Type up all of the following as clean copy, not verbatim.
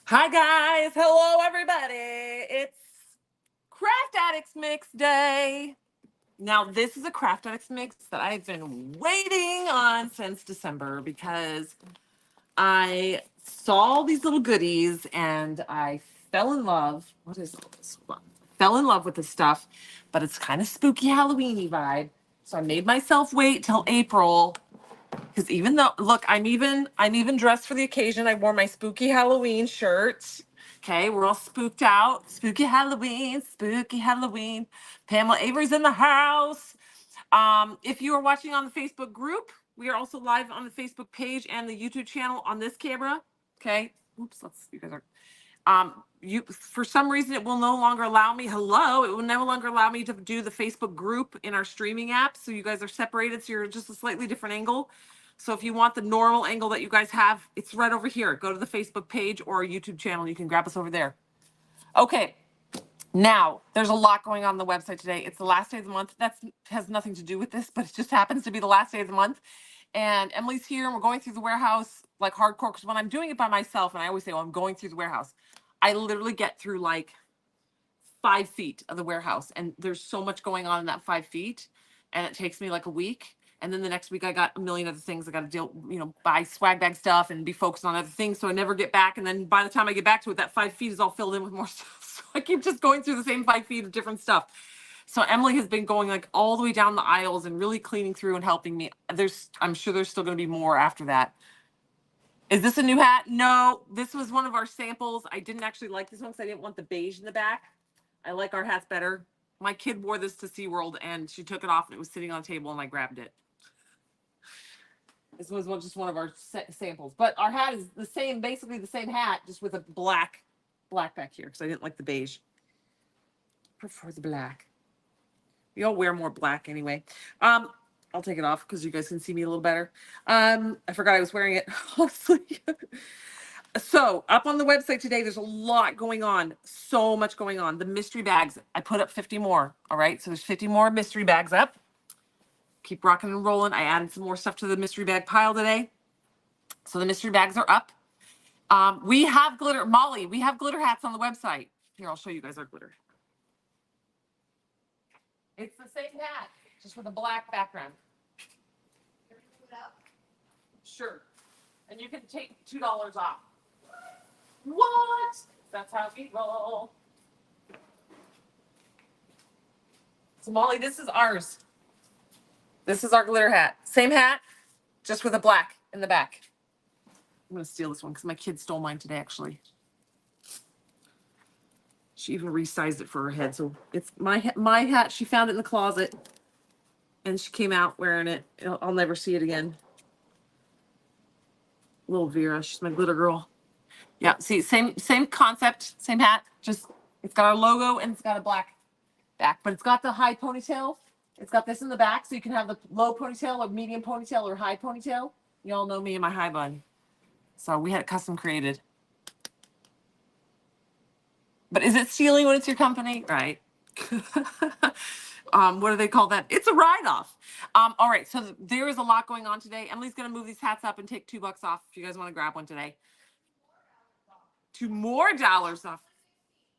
Hi guys, hello everybody. It's Craft Addicts Mix Day. Now, this is a Craft Addicts Mix that I've been waiting on since December because I saw these little goodies and I fell in love. What is all this? Hold on. Fell in love with this stuff, but it's kind of spooky Halloweeny vibe. So I made myself wait till April because even though, look, I'm even dressed for the occasion. I wore my spooky Halloween shirt. Okay, we're all spooked out. Spooky Halloween, spooky Halloween. Pamela Avery's in the house. If you are watching on the Facebook group, we are also live on the Facebook page and the YouTube channel on this camera. Okay. Oops, you guys are you for some reason it will no longer allow me. Hello, it will no longer allow me to do the Facebook group in our streaming app. So you guys are separated, so you're just a slightly different angle. So if you want the normal angle that you guys have, it's right over here. Go to the Facebook page or our YouTube channel. You can grab us over there. Okay. Now, there's a lot going on the website today. It's the last day of the month. That has nothing to do with this, but it just happens to be the last day of the month. And Emily's here, and we're going through the warehouse like hardcore. Because when I'm doing it by myself, and I always say, well, I'm going through the warehouse, I literally get through like 5 feet of the warehouse. And there's so much going on in that 5 feet. And it takes me like a week. And then the next week I got a million other things. I got to deal, buy swag bag stuff and be focused on other things. So I never get back. And then by the time I get back to it, that 5 feet is all filled in with more stuff. So I keep just going through the same 5 feet of different stuff. So Emily has been going like all the way down the aisles and really cleaning through and helping me. I'm sure there's still going to be more after that. Is this a new hat? No, this was one of our samples. I didn't actually like this one because I didn't want the beige in the back. I like our hats better. My kid wore this to SeaWorld and she took it off and it was sitting on a table and I grabbed it. This was just one of our samples. But our hat is the same, basically the same hat, just with a black back here because I didn't like the beige. Prefer the black. We all wear more black anyway. I'll take it off because you guys can see me a little better. I forgot I was wearing it. So up on the website today, there's a lot going on. So much going on. The mystery bags, I put up 50 more. All right. So there's 50 more mystery bags up. Keep rocking and rolling. I added some more stuff to the mystery bag pile today. So the mystery bags are up. We have glitter. Molly, we have glitter hats on the website. Here, I'll show you guys our glitter. It's the same hat, just with a black background. Sure. And you can take $2 off. What? That's how we roll. So Molly, this is ours. This is our glitter hat. Same hat, just with a black in the back. I'm gonna steal this one because my kid stole mine today, actually. She even resized it for her head. So it's my hat. She found it in the closet and she came out wearing it. I'll never see it again. Little Vera, she's my glitter girl. Yeah, see, same concept, same hat. Just it's got our logo and it's got a black back, but it's got the high ponytail. It's got this in the back, so you can have the low ponytail or medium ponytail or high ponytail. You all know me and my high bun. So we had it custom created. But is it stealing when it's your company? Right. What do they call that? It's a write-off. All right, so there is a lot going on today. Emily's gonna move these hats up and take $2 off if you guys want to grab one today. $2 more off.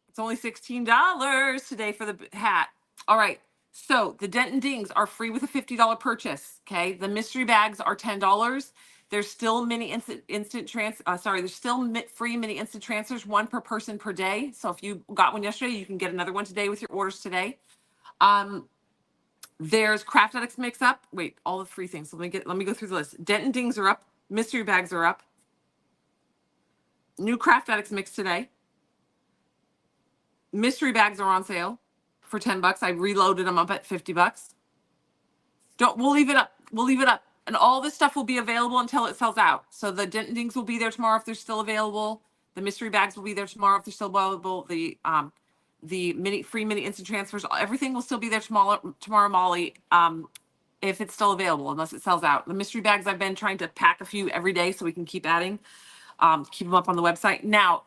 It's only $16 today for the hat. All right. So the dent and dings are free with a $50 purchase. Okay. The mystery bags are $10. There's still there's still free mini instant transfers, one per person per day. So if you got one yesterday, you can get another one today with your orders today. There's Craft Addicts Mix Up. Wait, all the free things. So let me go through the list. Dent and dings are up. Mystery bags are up. New Craft Addicts Mix today. Mystery bags are on sale for $10. I reloaded them up at $50. We'll leave it up. We'll leave it up. And all this stuff will be available until it sells out. So the dent and dings will be there tomorrow if they're still available. The mystery bags will be there tomorrow if they're still available. The free mini instant transfers, everything will still be there tomorrow, Molly, if it's still available, unless it sells out. The mystery bags, I've been trying to pack a few every day so we can keep adding, keep them up on the website. Now,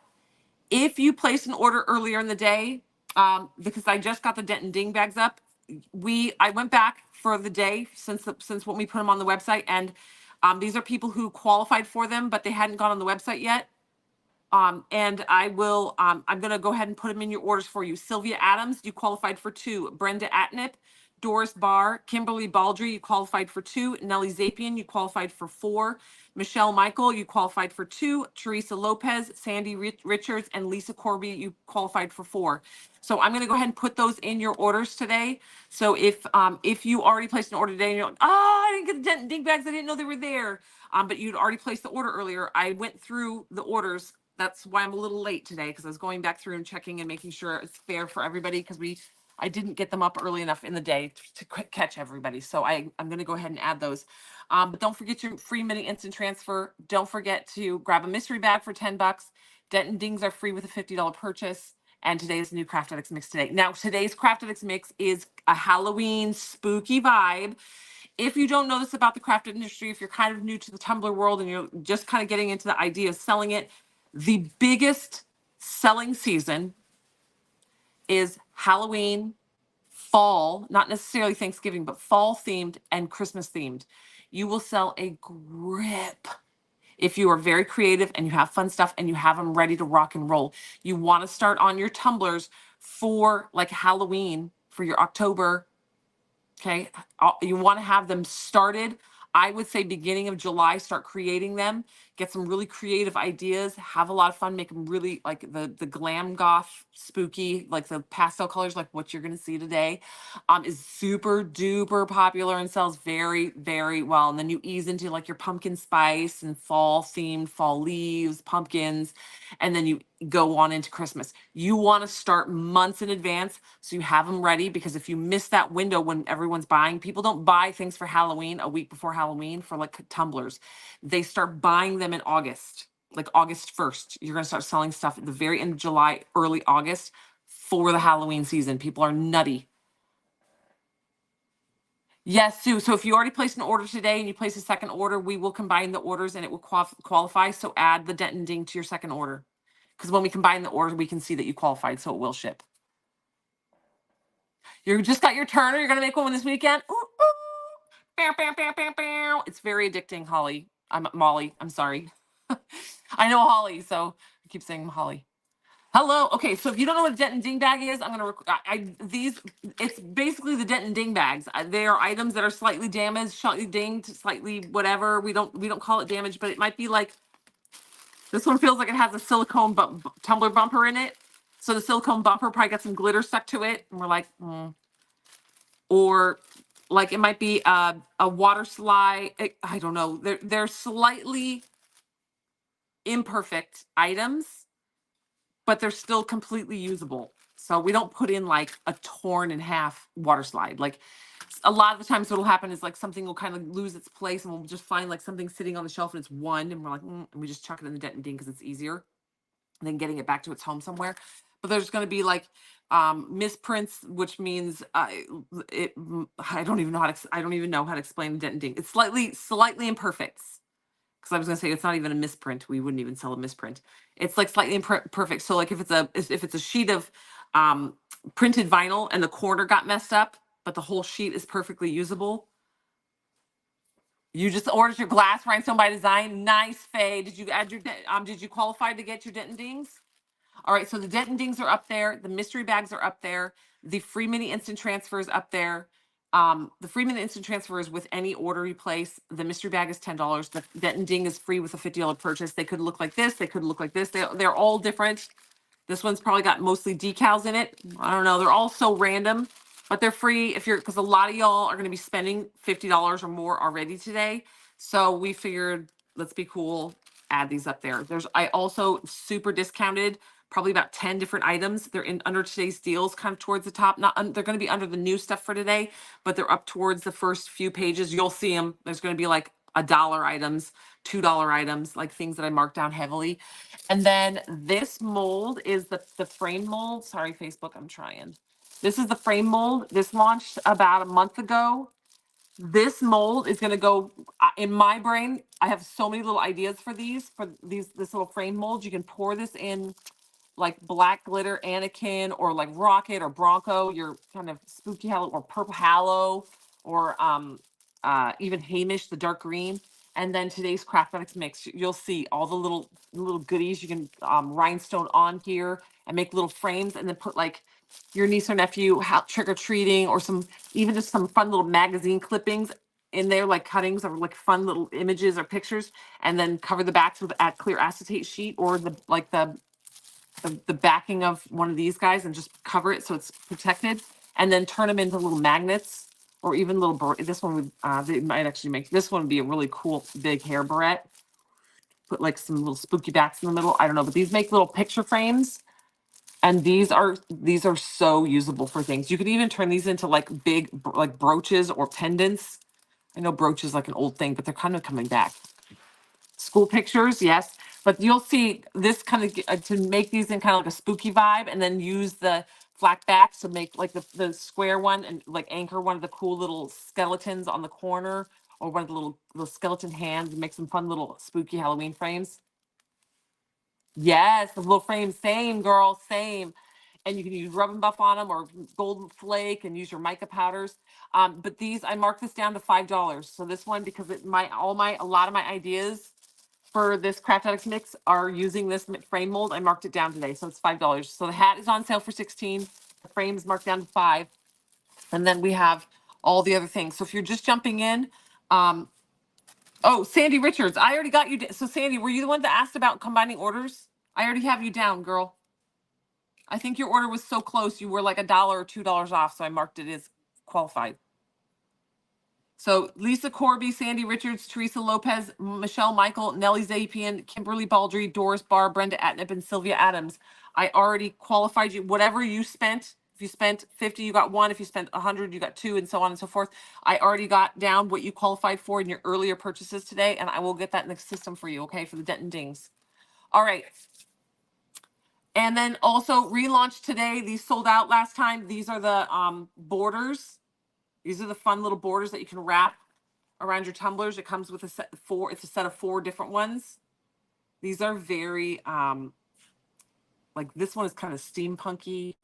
if you place an order earlier in the day, because I just got the dent and ding bags up, I went back for the day since when we put them on the website, and these are people who qualified for them, but they hadn't gone on the website yet. And I will, I'm going to go ahead and put them in your orders for you. Sylvia Adams, you qualified for 2. Brenda Atnip, Doris Barr, Kimberly Baldry, you qualified for 2. Nellie Zapian, you qualified for 4. Michelle Michael, you qualified for 2. Teresa Lopez, Sandy Richards, and Lisa Corby, you qualified for 4. So I'm going to go ahead and put those in your orders today. So if you already placed an order today and you're like, oh, I didn't get the dent and ding bags, I didn't know they were there. But you'd already placed the order earlier. I went through the orders. That's why I'm a little late today, because I was going back through and checking and making sure it's fair for everybody, because I didn't get them up early enough in the day to catch everybody. So I'm going to go ahead and add those. But don't forget your free mini instant transfer. Don't forget to grab a mystery bag for $10. Dent and Dings are free with a $50 purchase. And today's new Craft Addicts mix today. Now, today's Craft Addicts mix is a Halloween spooky vibe. If you don't know this about the craft industry, if you're kind of new to the Tumblr world and you're just kind of getting into the idea of selling it, the biggest selling season is Halloween, fall, not necessarily Thanksgiving, but fall themed and Christmas themed. You will sell a grip if you are very creative and you have fun stuff and you have them ready to rock and roll. You want to start on your tumblers for like Halloween, for your October. Okay. You want to have them started. I would say beginning of July, start creating them, get some really creative ideas, have a lot of fun, make them really like the glam goth spooky, like the pastel colors, like what you're going to see today, is super duper popular and sells very, very well. And then you ease into like your pumpkin spice and fall themed, fall leaves, pumpkins, and then you go on into Christmas. You want to start months in advance so you have them ready, because if you miss that window when everyone's buying, people don't buy things for Halloween a week before Halloween for like tumblers. They start buying them in August, like August 1st. You're going to start selling stuff at the very end of July, early August for the Halloween season. People are nutty. Yes, Sue. So if you already placed an order today and you place a second order, we will combine the orders and it will qualify. So add the dent and ding to your second order. Because when we combine the orders, we can see that you qualified, so it will ship. You just got your turn, or you're going to make one this weekend? Ooh, ooh. Bow, bow, bow, bow, bow. It's very addicting, Holly. I'm Molly. I'm sorry. I know Holly, so I keep saying Holly. Hello. Okay, so if you don't know what a dent and ding bag is, I'm gonna it's basically the dent and ding bags. They are items that are slightly damaged, slightly dinged, slightly whatever. We don't call it damage, but it might be like this one feels like it has a silicone tumbler bumper in it. So the silicone bumper probably got some glitter stuck to it, and we're like, or like it might be a water slide. I don't know. They're slightly imperfect items, but they're still completely usable. So we don't put in like a torn in half water slide. Like a lot of the times what'll happen is like something will kind of lose its place and we'll just find like something sitting on the shelf and it's one and we're like, and we just chuck it in the dent and ding because it's easier than getting it back to its home somewhere. But there's going to be like misprints, which means I don't even know how to explain the dent and ding. It's slightly imperfects. Because I was gonna say it's not even a misprint. We wouldn't even sell a misprint. It's like slightly imperfect. So like if it's a sheet of printed vinyl and the corner got messed up, but the whole sheet is perfectly usable. You just ordered your glass rhinestone by design. Nice, Faye. Did you add your did you qualify to get your dent and dings? All right, so the dent and dings are up there. The mystery bags are up there. The free mini instant transfer is up there. The free mini instant transfer is with any order you place. The mystery bag is $10. The dent and ding is free with a $50 purchase. They could look like this. They could look like this. They're all different. This one's probably got mostly decals in it. I don't know. They're all so random, but they're free because a lot of y'all are going to be spending $50 or more already today. So we figured, let's be cool, add these up there. I also super discounted probably about 10 different items. They're in under today's deals, kind of towards the top. They're going to be under the new stuff for today, but they're up towards the first few pages. You'll see them. There's going to be like $1 items, $2 items, like things that I marked down heavily. And then this mold is the frame mold. Sorry, Facebook, I'm trying. This is the frame mold. This launched about a month ago. This mold is going to go in my brain. I have so many little ideas for this little frame mold. You can pour this in like black glitter Anakin or like Rocket or Bronco, your kind of spooky Hallow or purple Hallow or even Hamish, the dark green. And then today's Craft Addicts mix, you'll see all the little goodies you can rhinestone on here and make little frames, and then put like your niece or nephew trick or treating, or some even just some fun little magazine clippings in there, like cuttings or like fun little images or pictures, and then cover the backs with a clear acetate sheet, or the backing of one of these guys, and just cover it so it's protected, and then turn them into little magnets, or even little this one would they might actually make this one would be a really cool big hair barrette. Put like some little spooky bats in the middle. I don't know, but these make little picture frames, and these are so usable for things. You could even turn these into like big like brooches or pendants. I know brooches like an old thing, but they're kind of coming back. School pictures, yes, but you'll see this kind of to make these in kind of like a spooky vibe, and then use the flat backs to make like the square one, and like anchor one of the cool little skeletons on the corner, or one of the little skeleton hands, and make some fun little spooky Halloween frames. Yes, the little frames, same girl, same. And you can use rub and buff on them, or golden flake, and use your mica powders. But these, I marked this down to $5. So this one, because a lot of my ideas for this Craft Addicts mix are using this frame mold. I marked it down today, so it's $5. So the hat is on sale for 16. The frame is marked down to 5. And then we have all the other things. So if you're just jumping in, oh, Sandy Richards, I already got you. So Sandy, were you the one that asked about combining orders? I already have you down, girl. I think your order was so close. You were like $1 or $2 off. So I marked it as qualified. So Lisa Corby, Sandy Richards, Teresa Lopez, Michelle Michael, Nellie Zapian, Kimberly Baldry, Doris Barr, Brenda Atnip, and Sylvia Adams. I already qualified you. Whatever you spent, if you spent 50, you got 1. If you spent 100, you got 2, and so on and so forth. I already got down what you qualified for in your earlier purchases today, and I will get that in the system for you, okay, for the dent-and-dings. All right. And then also relaunched today. These sold out last time. These are the borders. These are the fun little borders that you can wrap around your tumblers. It comes with a set of 4. It's a set of 4 different ones. These are very like this one is kind of steampunky,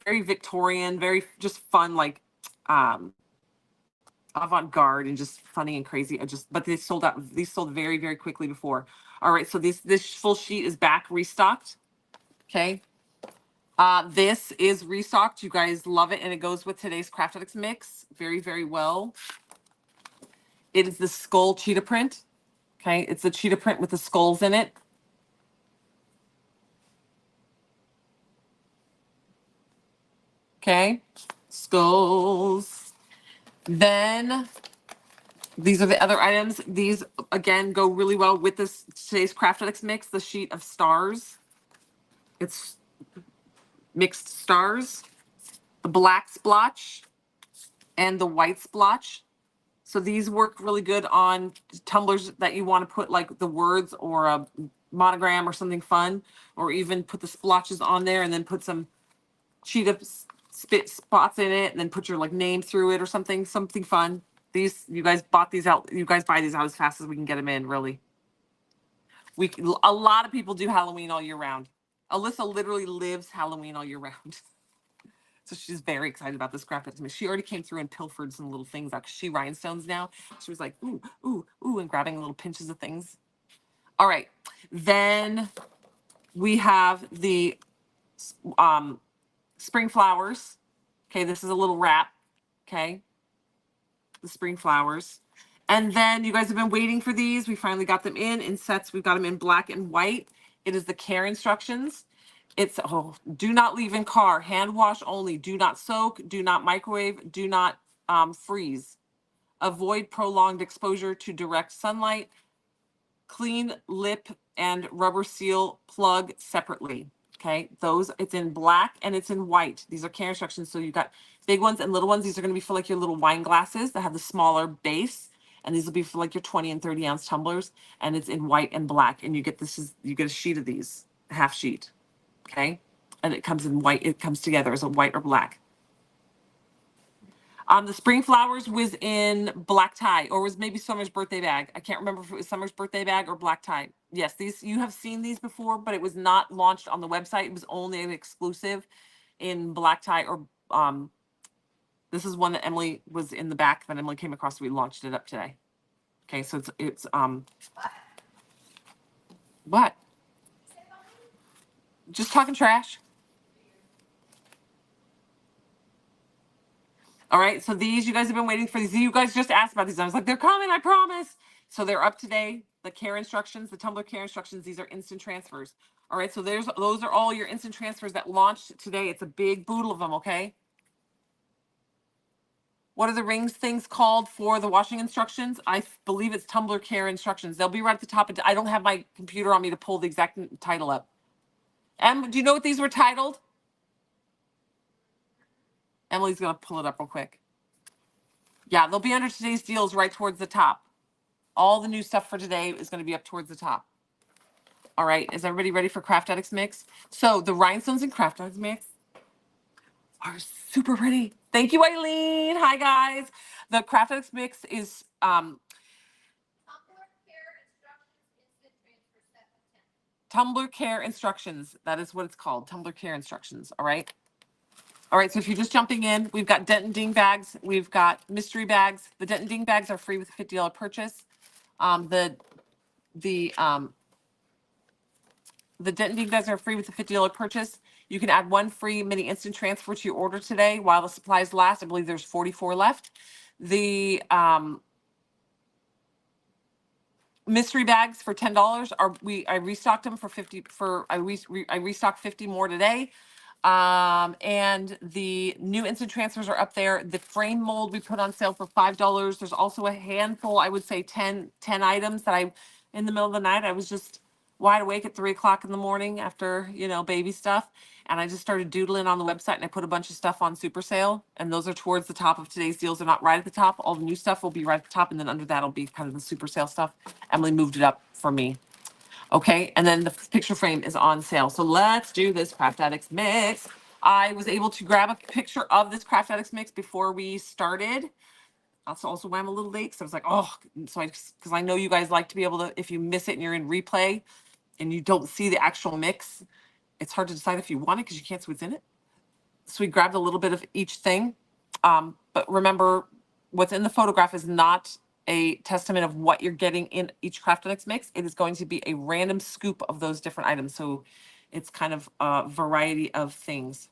very Victorian, very just fun, like avant-garde and just funny and crazy. But they sold out. These sold very, very quickly before. All right, so this full sheet is back restocked. Okay. This is restocked. You guys love it, and it goes with today's Craft Addicts mix very, very well. It is the skull cheetah print. Okay, it's the cheetah print with the skulls in it. Okay, skulls. Then these are the other items. These again go really well with this today's Craft Addicts mix. The sheet of stars. It's mixed stars, the black splotch, and the white splotch. So these work really good on tumblers that you want to put like the words or a monogram or something fun, or even put the splotches on there and then put some cheetah spit spots in it, and then put your like name through it or something fun. These, you guys bought these out. You guys buy these out as fast as we can get them in, really. A lot of people do Halloween all year round. Alyssa literally lives Halloween all year round. So she's very excited about this Craft Addicts mix. She already came through and pilfered some little things out because she rhinestones now. She was like, ooh, ooh, ooh, and grabbing little pinches of things. All right. Then we have the spring flowers. Okay, this is a little wrap. Okay. The spring flowers. And then you guys have been waiting for these. We finally got them in sets. We've got them in black and white. It is the care instructions. It's, do not leave in car, hand wash only, do not soak, do not microwave, do not freeze. Avoid prolonged exposure to direct sunlight. Clean lip and rubber seal plug separately. Okay, those, it's in black and it's in white. These are care instructions. So you've got big ones and little ones. These are going to be for like your little wine glasses that have the smaller base. And these will be for like your 20 and 30 ounce tumblers. And it's in white and black. And you get you get a sheet of these, a half sheet. Okay, and it comes in white. It comes together as a white or black. The spring flowers was in black tie, or was maybe Summer's birthday bag. I can't remember if it was Summer's birthday bag or black tie. Yes, these, you have seen these before, but it was not launched on the website. It was only an exclusive in black tie, or this is one that Emily was in the back that Emily came across. We launched it up today. Okay, so it's what? Just talking trash. All right, so these, you guys have been waiting for these. You guys just asked about these. I was like, they're coming, I promise. So they're up today. The care instructions, the tumbler care instructions, these are instant transfers. All right, so those are all your instant transfers that launched today. It's a big boodle of them, okay? What are the rings things called for the washing instructions? I believe it's tumbler care instructions. They'll be right at the top. I don't have my computer on me to pull the exact title up. Do you know what these were titled? Emily's going to pull it up real quick. Yeah, they'll be under today's deals right towards the top. All the new stuff for today is going to be up towards the top. All right, is everybody ready for Craft Addicts Mix? So the rhinestones in Craft Addicts Mix are super pretty. Thank you, Eileen. Hi, guys. The Craft Addicts Mix is Tumbler Care Instructions. That is what it's called, Tumbler Care Instructions. All right. All right, so if you're just jumping in, we've got dent-and-ding bags. We've got mystery bags. The dent-and-ding bags are free with a $50 purchase. The dent-and-ding bags are free with a $50 purchase. You can add one free mini instant transfer to your order today while the supplies last. I believe there's 44 left. The mystery bags for $10 I restocked them for 50 I restocked 50 more today. And the new instant transfers are up there. The frame mold we put on sale for $5. There's also a handful, I would say 10 items that in the middle of the night, I was just wide awake at 3 o'clock in the morning after, baby stuff. And I just started doodling on the website and I put a bunch of stuff on super sale. And those are towards the top of today's deals. They're not right at the top. All the new stuff will be right at the top. And then under that will be kind of the super sale stuff. Emily moved it up for me. Okay, and then the picture frame is on sale. So let's do this Craft Addicts Mix. I was able to grab a picture of this Craft Addicts Mix before we started. That's also why I'm a little late. So I was like, because I know you guys like to be able to, if you miss it and you're in replay and you don't see the actual mix, it's hard to decide if you want it because you can't see what's in it. So we grabbed a little bit of each thing. But remember, what's in the photograph is not a testament of what you're getting in each Craft Addicts mix. It is going to be a random scoop of those different items. So it's kind of a variety of things.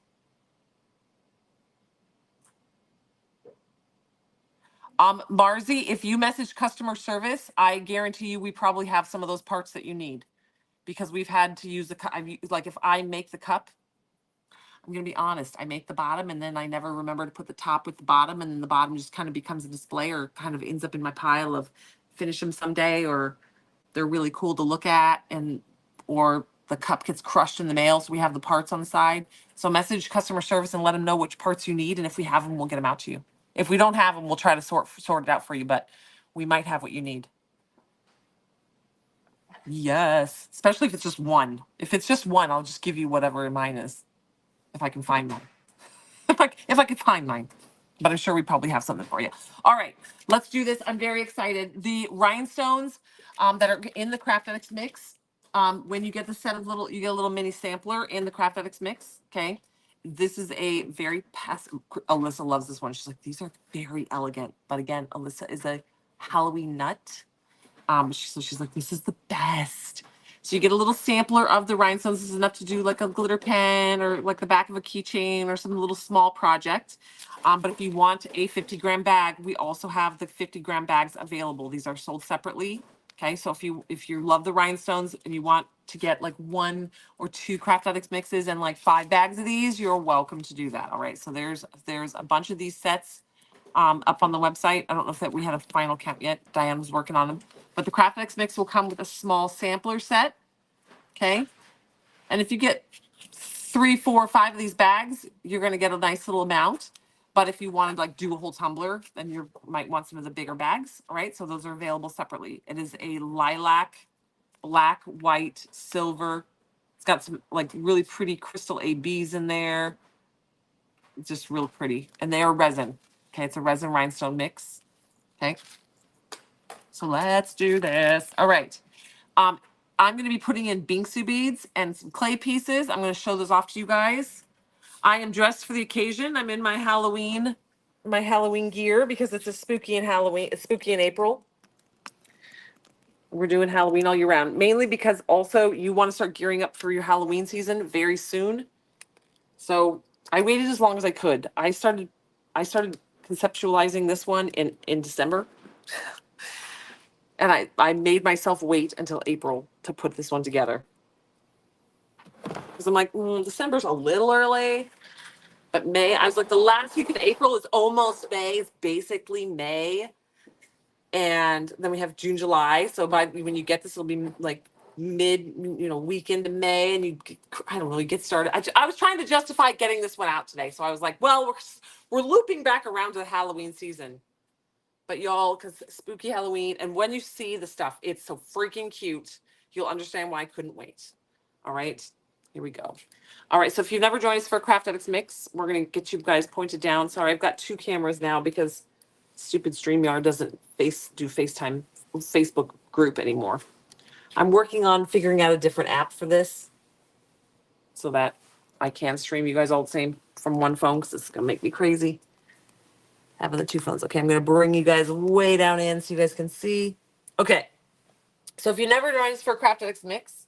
Marzi, if you message customer service, I guarantee you we probably have some of those parts that you need because we've had to use the cup. Like if I make the cup, I'm going to be honest, I make the bottom and then I never remember to put the top with the bottom, and then the bottom just kind of becomes a display or kind of ends up in my pile of finish them someday, or they're really cool to look at, or the cup gets crushed in the mail. So we have the parts on the side. So message customer service and let them know which parts you need. And if we have them, we'll get them out to you. If we don't have them, we'll try to sort it out for you, but we might have what you need. Yes, especially if it's just one. If it's just one, I'll just give you whatever mine is, if I can find one. if I could find mine, but I'm sure we probably have something for you. All right, let's do this. I'm very excited. The rhinestones that are in the Craft Addicts mix. When you get the set of you get a little mini sampler in the Craft Addicts mix. Okay, this is a very Alyssa loves this one. She's like, these are very elegant. But again, Alyssa is a Halloween nut. So she's like, this is the best. So you get a little sampler of the rhinestones. This is enough to do like a glitter pen or like the back of a keychain or some little small project. But if you want a 50-gram bag, we also have the 50-gram bags available. These are sold separately. Okay, so if you love the rhinestones and you want to get like 1 or 2 Craft Addicts mixes and like 5 bags of these, you're welcome to do that. All right, so there's a bunch of these sets up on the website. I don't know if that we had a final count yet. Diane was working on them. But the Craft Addicts mix will come with a small sampler set. Okay. And if you get 3, 4, 5 of these bags, you're going to get a nice little amount. But if you want to like do a whole tumbler, then you might want some of the bigger bags. All right. So those are available separately. It is a lilac, black, white, silver. It's got some like really pretty crystal ABs in there. It's just real pretty. And they are resin. Okay. It's a resin rhinestone mix. Okay. So let's do this. All right. I'm going to be putting in Binksu beads and some clay pieces. I'm going to show those off to you guys. I am dressed for the occasion. I'm in my Halloween gear because it's a spooky in Halloween. It's spooky in April. We're doing Halloween all year round, mainly because also you want to start gearing up for your Halloween season very soon. So I waited as long as I could. I started conceptualizing this one in December, and I made myself wait until April to put this one together because I'm like, December's a little early, but May. I was like, the last week of April is almost May. It's basically May, and then we have June, July. So by when you get this, it'll be like mid, week into May, and I don't know, you get started. I was trying to justify getting this one out today, so I was like, well, we're looping back around to the Halloween season, but y'all, because spooky Halloween, and when you see the stuff, it's so freaking cute. You'll understand why I couldn't wait. All right, here we go. All right, so if you've never joined us for Craft Addicts Mix, we're gonna get you guys pointed down. Sorry, I've got two cameras now because stupid StreamYard doesn't do FaceTime Facebook group anymore. I'm working on figuring out a different app for this so that I can stream you guys all the same from one phone because it's gonna make me crazy having the two phones. Okay, I'm gonna bring you guys way down in so you guys can see. Okay, so if you never joined us for Craft Addicts Mix,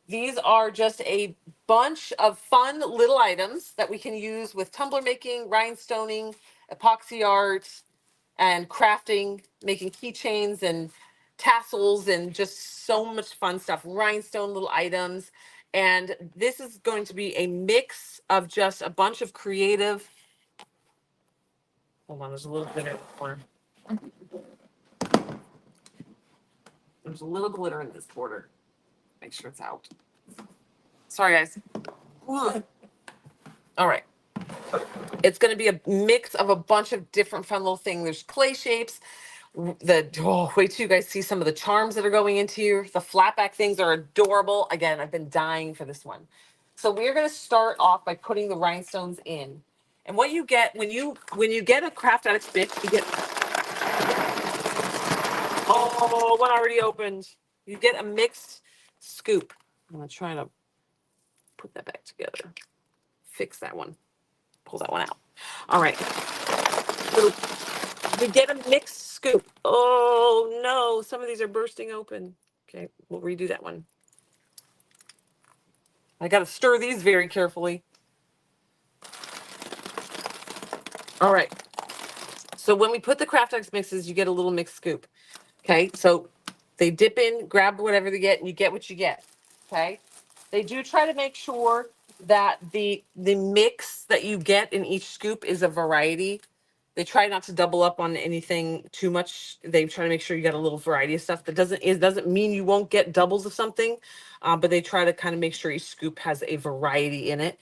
these are just a bunch of fun little items that we can use with tumbler making, rhinestoning, epoxy art, and crafting, making keychains and tassels and just so much fun stuff. Rhinestone little items. And this is going to be a mix of just a bunch of creative. Hold on, there's a little glitter in the corner. There's a little glitter in this border. Make sure it's out. Sorry, guys. Ugh. All right. It's going to be a mix of a bunch of different fun little things. There's clay shapes. Wait till you guys see some of the charms that are going into here. The flatback things are adorable. Again, I've been dying for this one. So we're going to start off by putting the rhinestones in. And what you get when you get a Craft Addicts mix, you get one already opened. You get a mixed scoop. I'm going to try to put that back together. Fix that one. Pull that one out. All right. We get a mixed scoop. Oh no, some of these are bursting open. Okay, we'll redo that one. I got to stir these very carefully. All right. So when we put the Craft X mixes, you get a little mixed scoop. Okay, so they dip in, grab whatever they get, and you get what you get. Okay, they do try to make sure that the mix that you get in each scoop is a variety. They try not to double up on anything too much. They try to make sure you got a little variety of stuff. That doesn't mean you won't get doubles of something, but they try to kind of make sure each scoop has a variety in it.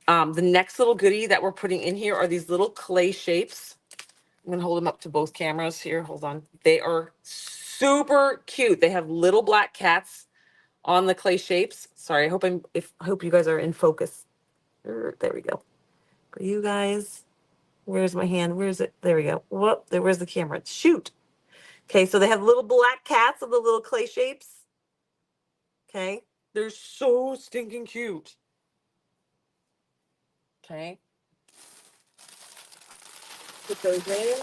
The next little goodie that we're putting in here are these little clay shapes. I'm gonna hold them up to both cameras here. Hold on. They are super cute. They have little black cats on the clay shapes. Sorry, I hope you guys are in focus. There we go. For you guys. Where's my hand? Where is it? There we go. Whoop, where's the camera? Shoot. Okay, so they have little black cats of the little clay shapes. Okay, they're so stinking cute. Okay. Put those in.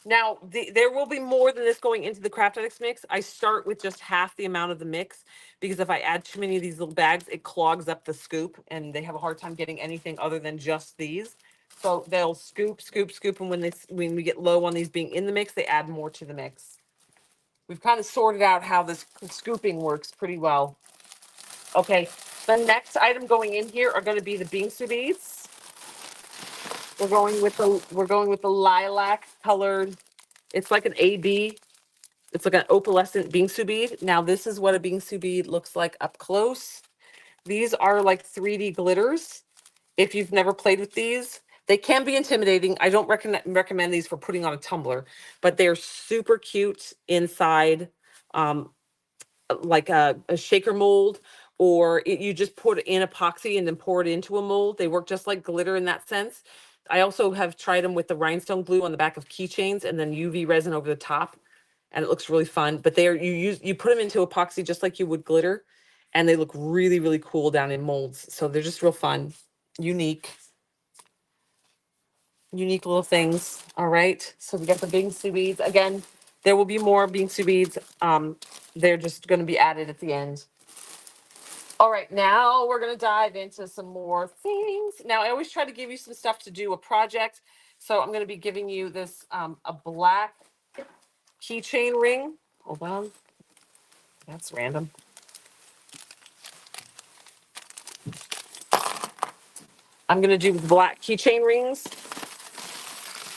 Now, there will be more than this going into the Craft Addicts mix. I start with just half the amount of the mix because if I add too many of these little bags, it clogs up the scoop and they have a hard time getting anything other than just these. So they'll scoop, and when we get low on these being in the mix, they add more to the mix. We've kind of sorted out how this scooping works pretty well. Okay, the next item going in here are going to be the bingsu beads. We're going with the lilac colored. It's like an AB. It's like an opalescent bingsu bead. Now this is what a bingsu bead looks like up close. These are like 3D glitters. If you've never played with these, they can be intimidating. I don't recommend these for putting on a tumbler, but they're super cute inside. Like a shaker mold, or you just put it in epoxy and then pour it into a mold. They work just like glitter in that sense. I also have tried them with the rhinestone glue on the back of keychains and then UV resin over the top, and it looks really fun. But you put them into epoxy just like you would glitter, and they look really, really cool down in molds. So they're just real fun, unique. unique little things. All right. So we got the bingsu beads. Again, there will be more bingsu beads. They're just going to be added at the end. All right, now we're going to dive into some more things. Now, I always try to give you some stuff to do a project. So I'm going to be giving you this, a black keychain ring. Hold on. That's random. I'm going to do black keychain rings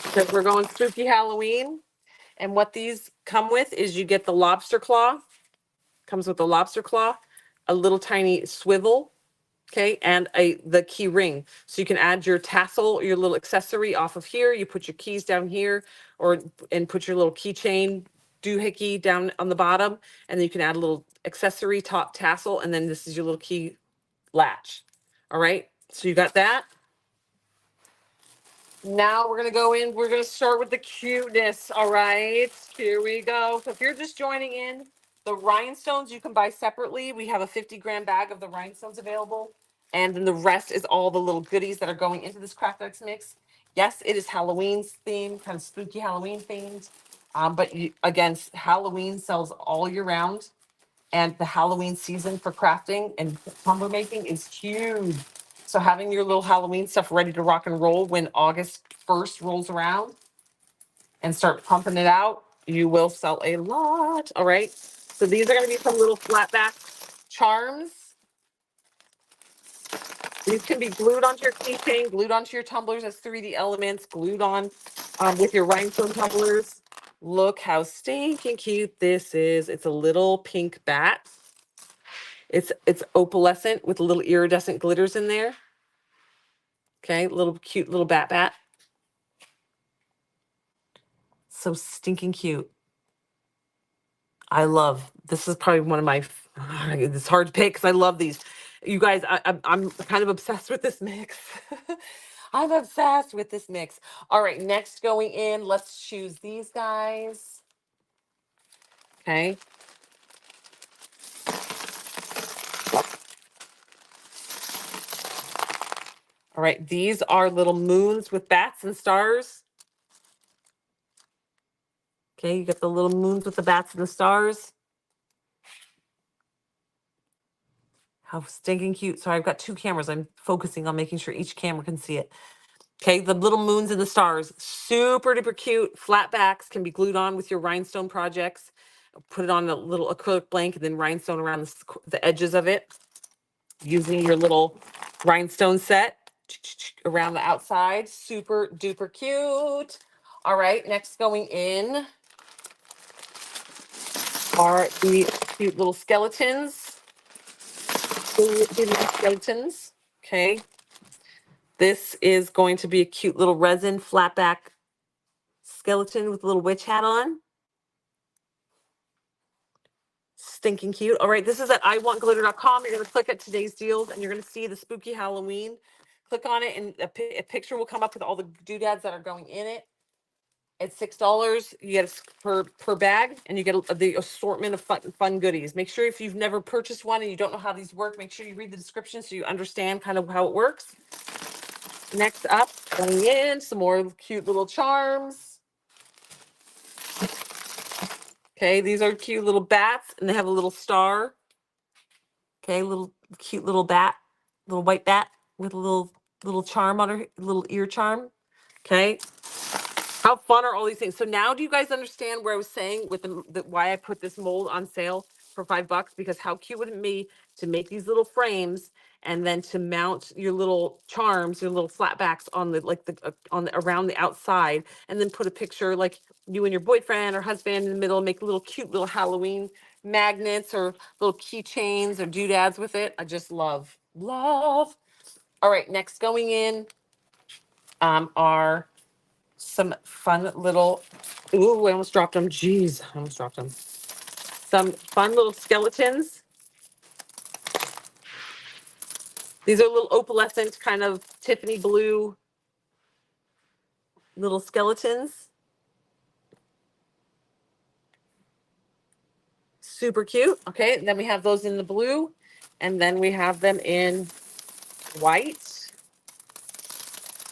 because we're going spooky Halloween. And what these come with is you get the lobster claw, comes with the lobster claw, a little tiny swivel, okay, and the key ring. So you can add your tassel, your little accessory off of here. You put your keys down here, and put your little keychain doohickey down on the bottom, and then you can add a little accessory top tassel, and then this is your little key latch. All right, so you got that. Now we're gonna go in. We're gonna start with the cuteness. All right, here we go. So if you're just joining in, the rhinestones you can buy separately. We have a 50-gram bag of the rhinestones available, and then the rest is all the little goodies that are going into this Craft X mix. Yes, it is Halloween themed, kind of spooky Halloween themed. But again, Halloween sells all year round, and the Halloween season for crafting and lumber making is huge. So having your little Halloween stuff ready to rock and roll when August 1st rolls around and start pumping it out, you will sell a lot. All right. So these are going to be some little flat back charms. These can be glued onto your keychain, glued onto your tumblers as 3D elements, glued on with your rhinestone tumblers. Look how stinking cute this is. It's a little pink bat. It's opalescent with little iridescent glitters in there. Okay, little cute little bat. So stinking cute. I love, this is probably one of my, it's hard to pick because I love these. You guys, I'm kind of obsessed with this mix. I'm obsessed with this mix. All right, next going in, let's choose these guys. Okay. All right, these are little moons with bats and stars. Okay, you got the little moons with the bats and the stars. How stinking cute. Sorry, I've got two cameras. I'm focusing on making sure each camera can see it. Okay, the little moons and the stars, super duper cute. Flat backs can be glued on with your rhinestone projects. Put it on a little acrylic blank and then rhinestone around the edges of it using your little rhinestone set around the outside. Super duper cute. All right, next going in are the cute little skeletons. The little skeletons. Okay. This is going to be a cute little resin flat back skeleton with a little witch hat on. Stinking cute. All right, this is at iwantglitter.com. You're going to click at today's deals and you're going to see the spooky Halloween. Click on it and a picture will come up with all the doodads that are going in it. It's $6. You get per bag, and you get the assortment of fun goodies. Make sure if you've never purchased one and you don't know how these work, make sure you read the description so you understand kind of how it works. Next up, going in, some more cute little charms. Okay, these are cute little bats, and they have a little star. Okay, little cute little bat, little white bat with a little charm on her, little ear charm. Okay, how fun are all these things? So now do you guys understand where I was saying with why I put this mold on sale for $5? Because how cute would it be to make these little frames and then to mount your little charms, your little flat backs on the around the outside, and then put a picture like you and your boyfriend or husband in the middle, make little cute little Halloween magnets or little keychains or doodads with it. I just love. All right, next going in are some fun little, ooh, I almost dropped them. Jeez, I almost dropped them. Some fun little skeletons. These are little opalescent, kind of Tiffany blue little skeletons. Super cute. Okay, and then we have those in the blue, and then we have them in white.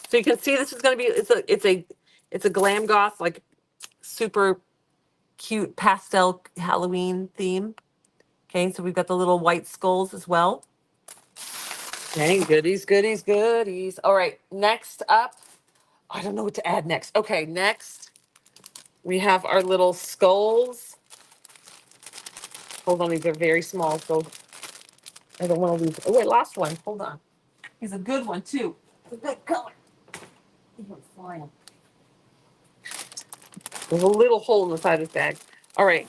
So So you can see this is going to be, it's a glam goth, like super cute pastel Halloween theme. Okay, so we've got the little white skulls as well. Okay, goodies, goodies, goodies. All right, next up, I don't know what to add next. Okay, next we have our little skulls. Hold on, these are very small, so I don't want to lose. Oh, wait, last one. Hold on. He's a good one, too. It's a good color. There's a little hole in the side of this bag. All right.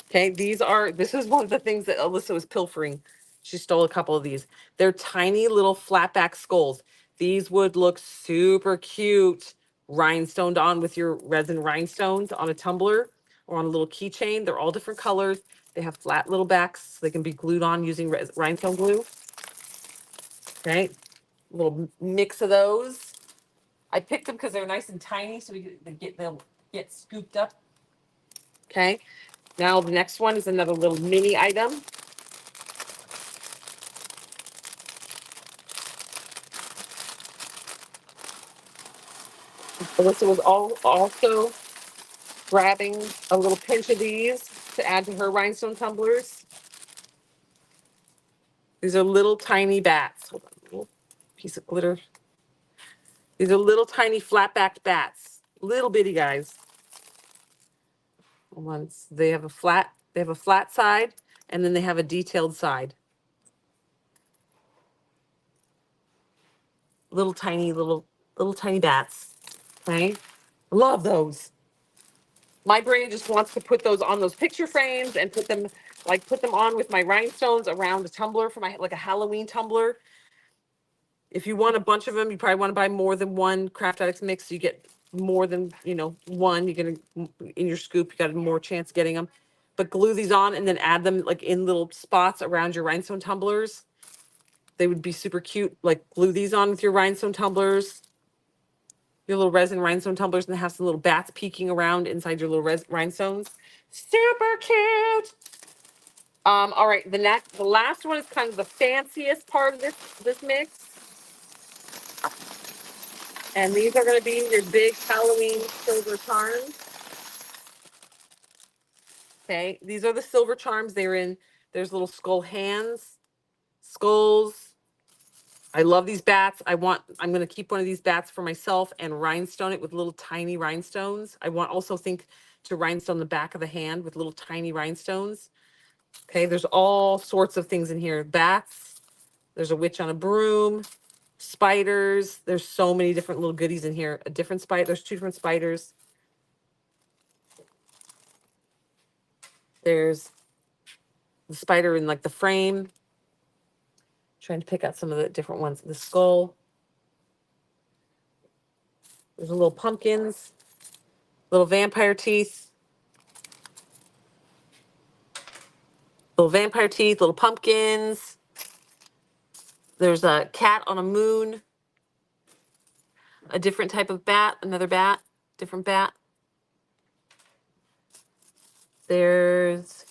Okay, this is one of the things that Alyssa was pilfering. She stole a couple of these. They're tiny little flat back skulls. These would look super cute rhinestoned on with your resin rhinestones on a tumbler or on a little keychain. They're all different colors. They have flat little backs. So they can be glued on using rhinestone glue. Okay, a little mix of those. I picked them because they're nice and tiny, so they'll get scooped up. Okay. Now the next one is another little mini item. Alyssa was also grabbing a little pinch of these to add to her rhinestone tumblers. These are little tiny bats. Hold on, a little piece of glitter. These are little tiny flat-backed bats. Little bitty guys. Once they have a flat side, and then they have a detailed side. Little tiny bats. Okay? Love those. My brain just wants to put those on those picture frames and put them on with my rhinestones around a tumbler for my, like a Halloween tumbler. If you want a bunch of them, you probably want to buy more than one Craft Addicts mix. So you get more than, one. You're going to, in your scoop, you got more chance of getting them. But glue these on and then add them like in little spots around your rhinestone tumblers. They would be super cute. Like glue these on with your rhinestone tumblers, your little resin rhinestone tumblers, and have some little bats peeking around inside your little rhinestones. Super cute. All right, the last one is kind of the fanciest part of this mix. And these are going to be your big Halloween silver charms. Okay, these are the silver charms. There's little skull hands, skulls. I love these bats. I'm going to keep one of these bats for myself and rhinestone it with little tiny rhinestones. I also think to rhinestone the back of the hand with little tiny rhinestones. Okay, there's all sorts of things in here. Bats. There's a witch on a broom. Spiders. There's so many different little goodies in here. There's 2 different spiders. There's the spider in like the frame. Trying to pick out some of the different ones. The skull. There's little pumpkins. Little vampire teeth. Little vampire teeth. Little pumpkins. There's a cat on a moon. A different type of bat. Another bat. Different bat. There's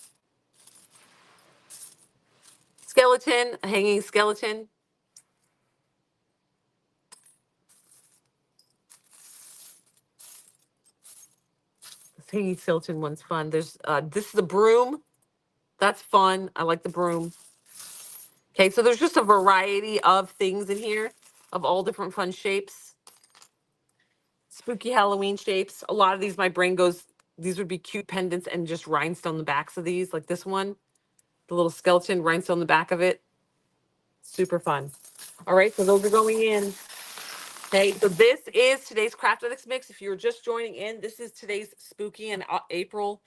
skeleton, a hanging skeleton. This hanging skeleton one's fun. There's this is a broom. That's fun. I like the broom. Okay, so there's just a variety of things in here of all different fun shapes. Spooky Halloween shapes. A lot of these, my brain goes, these would be cute pendants and just rhinestone the backs of these, like this one. The little skeleton rhinestone the back of it. Super fun. All right, so those are going in. Okay, so this is today's Craft Addicts mix. If you're just joining in, this is today's spooky and April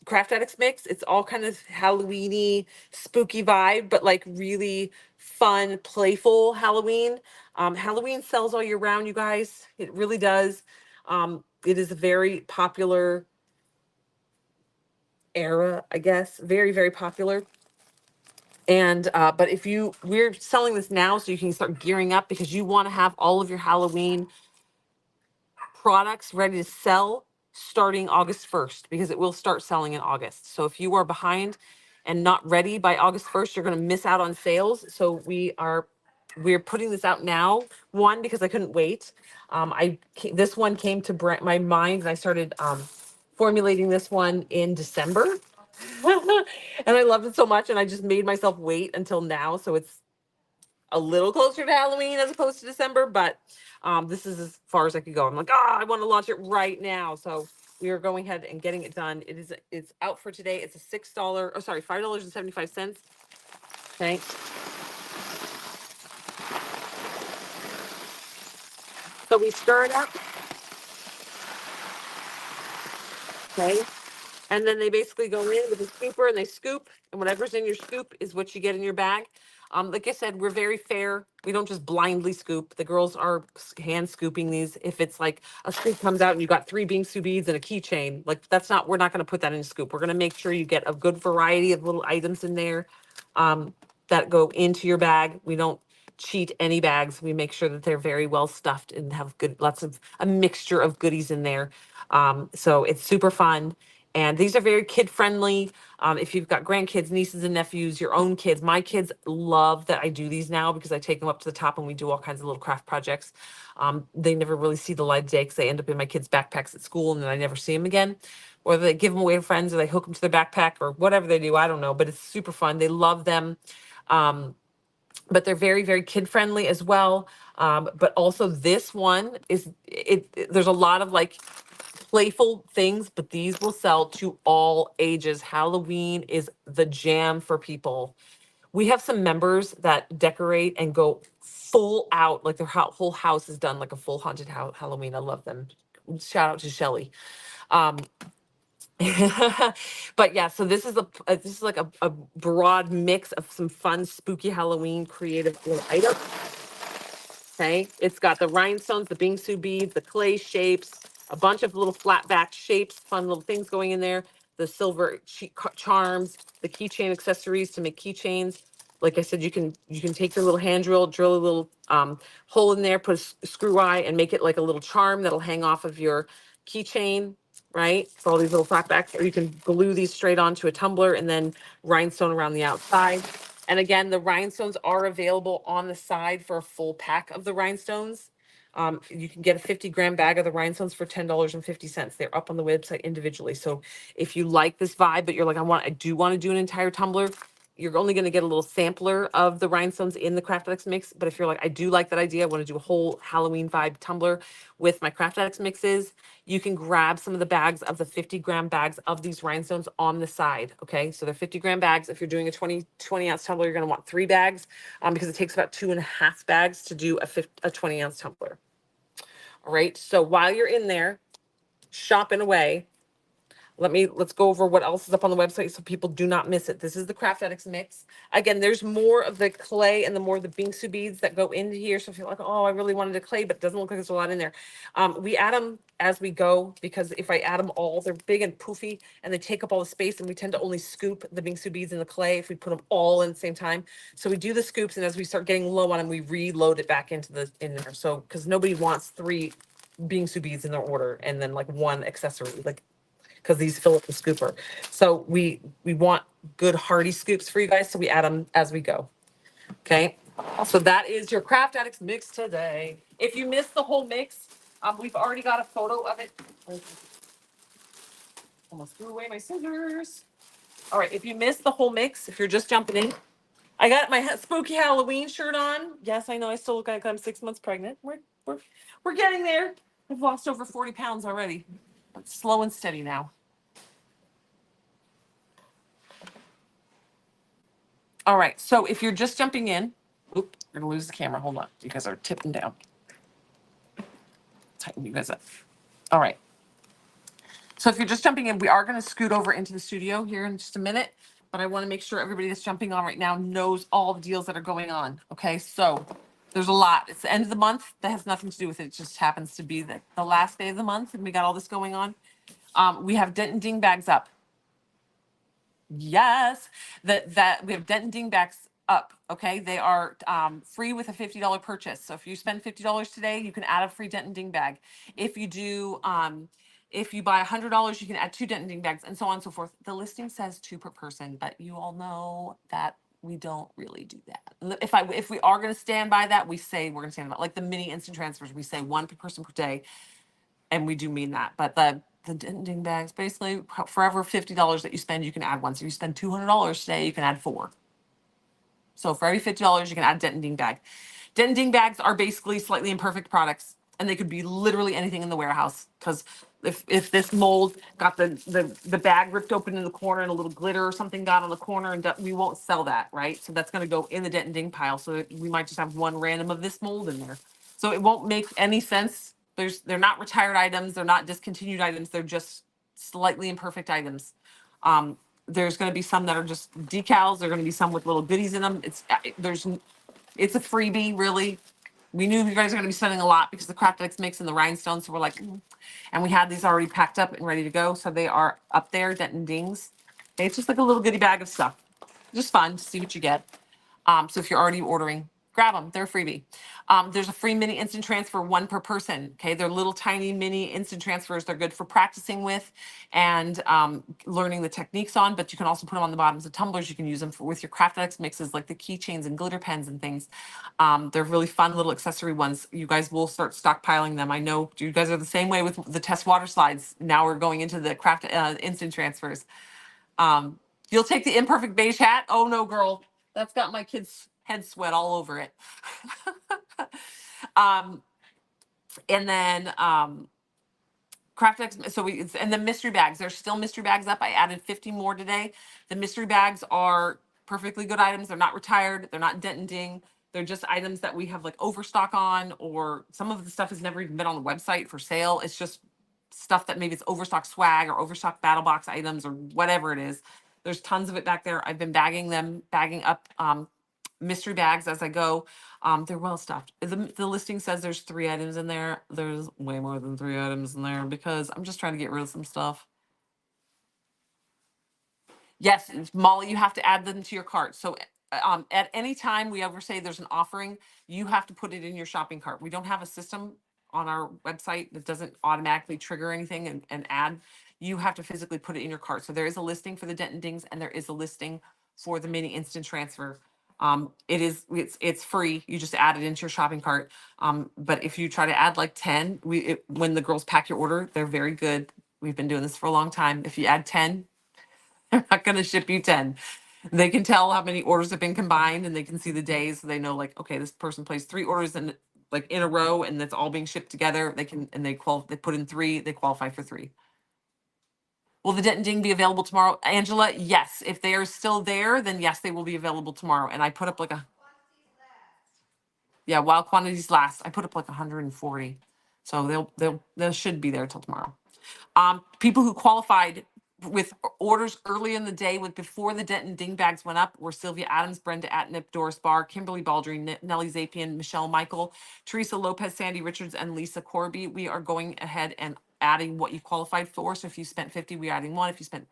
Craft Addicts mix. It's all kind of Halloweeny, spooky vibe, but like really fun, playful Halloween. Halloween sells all year round, you guys. It really does. It is a very popular era, I guess. Very, very popular. And but we're selling this now so you can start gearing up because you want to have all of your Halloween products ready to sell starting August 1st because it will start selling in August. So if you are behind and not ready by August 1st, you're going to miss out on sales. So we're putting this out now. One, because I couldn't wait. This one came to my mind, and I started formulating this one in December, and I loved it so much, and I just made myself wait until now. So it's a little closer to Halloween as opposed to December, but this is as far as I could go. I'm like, I want to launch it right now. So we are going ahead and getting it done. It's out for today. It's a $5.75. Okay. So we stir it up. Okay. And then they basically go in with a scooper and they scoop, and whatever's in your scoop is what you get in your bag. Like I said, we're very fair. We don't just blindly scoop. The girls are hand scooping these. If it's like a scoop comes out and you got 3 bingsu beads and a keychain, like we're not going to put that in a scoop. We're going to make sure you get a good variety of little items in there that go into your bag. We don't cheat any bags. We make sure that they're very well stuffed and have lots of a mixture of goodies in there. So it's super fun. And these are very kid friendly. If you've got grandkids, nieces and nephews, your own kids, my kids love that I do these now because I take them up to the top and we do all kinds of little craft projects. They never really see the light of day because they end up in my kids' backpacks at school and then I never see them again. Or they give them away to friends or they hook them to their backpack or whatever they do. I don't know, but it's super fun. They love them. But they're very, very kid friendly as well. But also this one there's a lot of like playful things, but these will sell to all ages. Halloween is the jam for people. We have some members that decorate and go full out, like their whole house is done like a full haunted Halloween. I love them. Shout out to Shelly. Um, but yeah, so this is like a broad mix of some fun, spooky Halloween creative little items. Okay, it's got the rhinestones, the bingsu beads, the clay shapes, a bunch of little flat back shapes, fun little things going in there, the silver charms, the keychain accessories to make keychains. Like I said, you can take your little hand drill a little hole in there, put a screw eye, and make it like a little charm that'll hang off of your keychain, right? For all these little flat backs, or you can glue these straight onto a tumbler and then rhinestone around the outside. And again, the rhinestones are available on the side for a full pack of the rhinestones. You can get a 50-gram bag of the rhinestones for $10.50. They're up on the website individually. So if you like this vibe, but you're like, I do want to do an entire tumbler, you're only going to get a little sampler of the rhinestones in the Craft Addicts mix. But if you're like, I do like that idea, I want to do a whole Halloween vibe tumbler with my Craft Addicts mixes, you can grab some of the bags of the 50-gram bags of these rhinestones on the side. Okay, so they're 50-gram bags. If you're doing a 20 ounce tumbler, you're going to want 3 bags because it takes about 2.5 bags to do a 20 ounce tumbler. All right, so while you're in there shopping away, let's go over what else is up on the website so people do not miss it. This is the Craft Addicts mix. Again, there's more of the clay and the more of the bingsu beads that go into here. So if you're like, I really wanted a clay, but it doesn't look like there's a lot in there. We add them as we go because if I add them all, they're big and poofy and they take up all the space and we tend to only scoop the bingsu beads in the clay if we put them all in the same time. So we do the scoops and as we start getting low on them, we reload it back in there. So, because nobody wants 3 bingsu beads in their order and then like 1 accessory, like, because these fill up the scooper. So we want good hearty scoops for you guys, so we add them as we go. Okay, so that is your Craft Addicts mix today. If you missed the whole mix, we've already got a photo of it. Almost threw away my scissors. All right, if you missed the whole mix, if you're just jumping in, I got my spooky Halloween shirt on. Yes, I know I still look like I'm 6 months pregnant. We're getting there. I've lost over 40 pounds already. It's slow and steady now. All right, so if you're just jumping in, we're gonna lose the camera. Hold on, you guys are tipping down. Tighten you guys up. All right. So if you're just jumping in, we are gonna scoot over into the studio here in just a minute, but I wanna make sure everybody that's jumping on right now knows all the deals that are going on, okay? So there's a lot. It's the end of the month. That has nothing to do with it. It just happens to be the last day of the month and we got all this going on. We have dent-and-ding bags up. Yes, that we have dent-and-ding bags up. Okay, they are free with a $50 purchase. So if you spend $50 today, you can add a free dent-and-ding bag. If you do If you buy $100, you can add 2 dent-and-ding bags, and so on and so forth. The listing says 2 per person, but you all know that we don't really do that. If we are going to stand by that, we say we're going to stand by, like the mini instant transfers, we say 1 per person per day, and we do mean that. But the dent-and-ding bags, basically, for every $50 that you spend, you can add one. So if you spend $200 today, you can add 4. So for every $50, you can add dent-and-ding bag. Dent-and-ding bags are basically slightly imperfect products, and they could be literally anything in the warehouse. Because if this mold got the bag ripped open in the corner and a little glitter or something got on the corner, and we won't sell that, right? So that's going to go in the dent-and-ding pile. So we might just have one random of this mold in there. So it won't make any sense. They're not retired items. They're not discontinued items. They're just slightly imperfect items. There's going to be some that are just decals. There are going to be some with little goodies in them. It's a freebie, really. We knew you guys are going to be spending a lot because the Craft Addicts mix and the Rhinestones. So we're like, and we had these already packed up and ready to go. So they are up there, dent-and-dings. Okay, it's just like a little goodie bag of stuff. Just fun to see what you get. So if you're already ordering, grab them. They're a freebie. There's a free mini instant transfer, 1 per person. Okay, they're little tiny mini instant transfers. They're good for practicing with and learning the techniques on. But you can also put them on the bottoms of tumblers. You can use them with your Craft Addicts mixes, like the keychains and glitter pens and things. They're really fun little accessory ones. You guys will start stockpiling them. I know you guys are the same way with the test water slides. Now we're going into the Craft instant transfers. You'll take the imperfect beige hat. Oh no, girl. That's got my kid's head sweat all over it. And then Craft X, and the mystery bags. There's still mystery bags up. I added 50 more today. The mystery bags are perfectly good items. They're not retired. They're not dent-and-ding. They're just items that we have like overstock on, or some of the stuff has never even been on the website for sale. It's just stuff that maybe it's overstock swag or overstock battle box items or whatever it is. There's tons of it back there. I've been bagging up mystery bags as I go. They're well stuffed. The listing says there's 3 items in there. There's way more than 3 items in there because I'm just trying to get rid of some stuff. Yes, Molly, you have to add them to your cart. So at any time we ever say there's an offering, you have to put it in your shopping cart. We don't have a system on our website that doesn't automatically trigger anything and add. You have to physically put it in your cart. So there is a listing for the dent-and-dings, and there is a listing for the mini instant transfer. It's free. You just add it into your shopping cart. But if you try to add like 10, when the girls pack your order, they're very good. We've been doing this for a long time. If you add 10, they're not going to ship you 10. They can tell how many orders have been combined, and they can see the days. So they know, like, okay, this person placed 3 orders in a row, and that's all being shipped together. They put in 3, they qualify for 3. Will the dent-and-ding be available tomorrow? Angela, yes. If they are still there, then yes, they will be available tomorrow. And I put up while quantities last, I put up like 140. So they should be there till tomorrow. People who qualified with orders early in the day before the dent-and-ding bags went up were Sylvia Adams, Brenda Atnip, Doris Barr, Kimberly Baldry, Nellie Zapian, Michelle Michael, Teresa Lopez, Sandy Richards, and Lisa Corby. We are going ahead and adding what you qualified for. So if you spent 50, we're adding 1. If you spent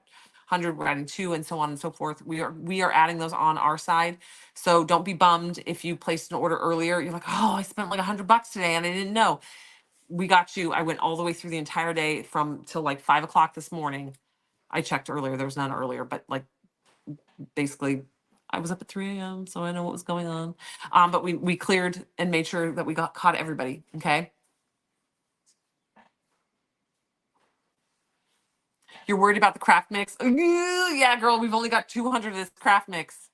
100, we're adding 2, and so on and so forth. We are adding those on our side. So don't be bummed if you placed an order earlier. You're like, oh, I spent like $100 today and I didn't know. We got you. I went all the way through the entire day till like 5 o'clock this morning. I checked earlier. There was none earlier, but like basically I was up at 3 a.m. so I know what was going on. But we cleared and made sure that we caught everybody. Okay. You're worried about the craft mix? Yeah, girl, we've only got 200 of this craft mix.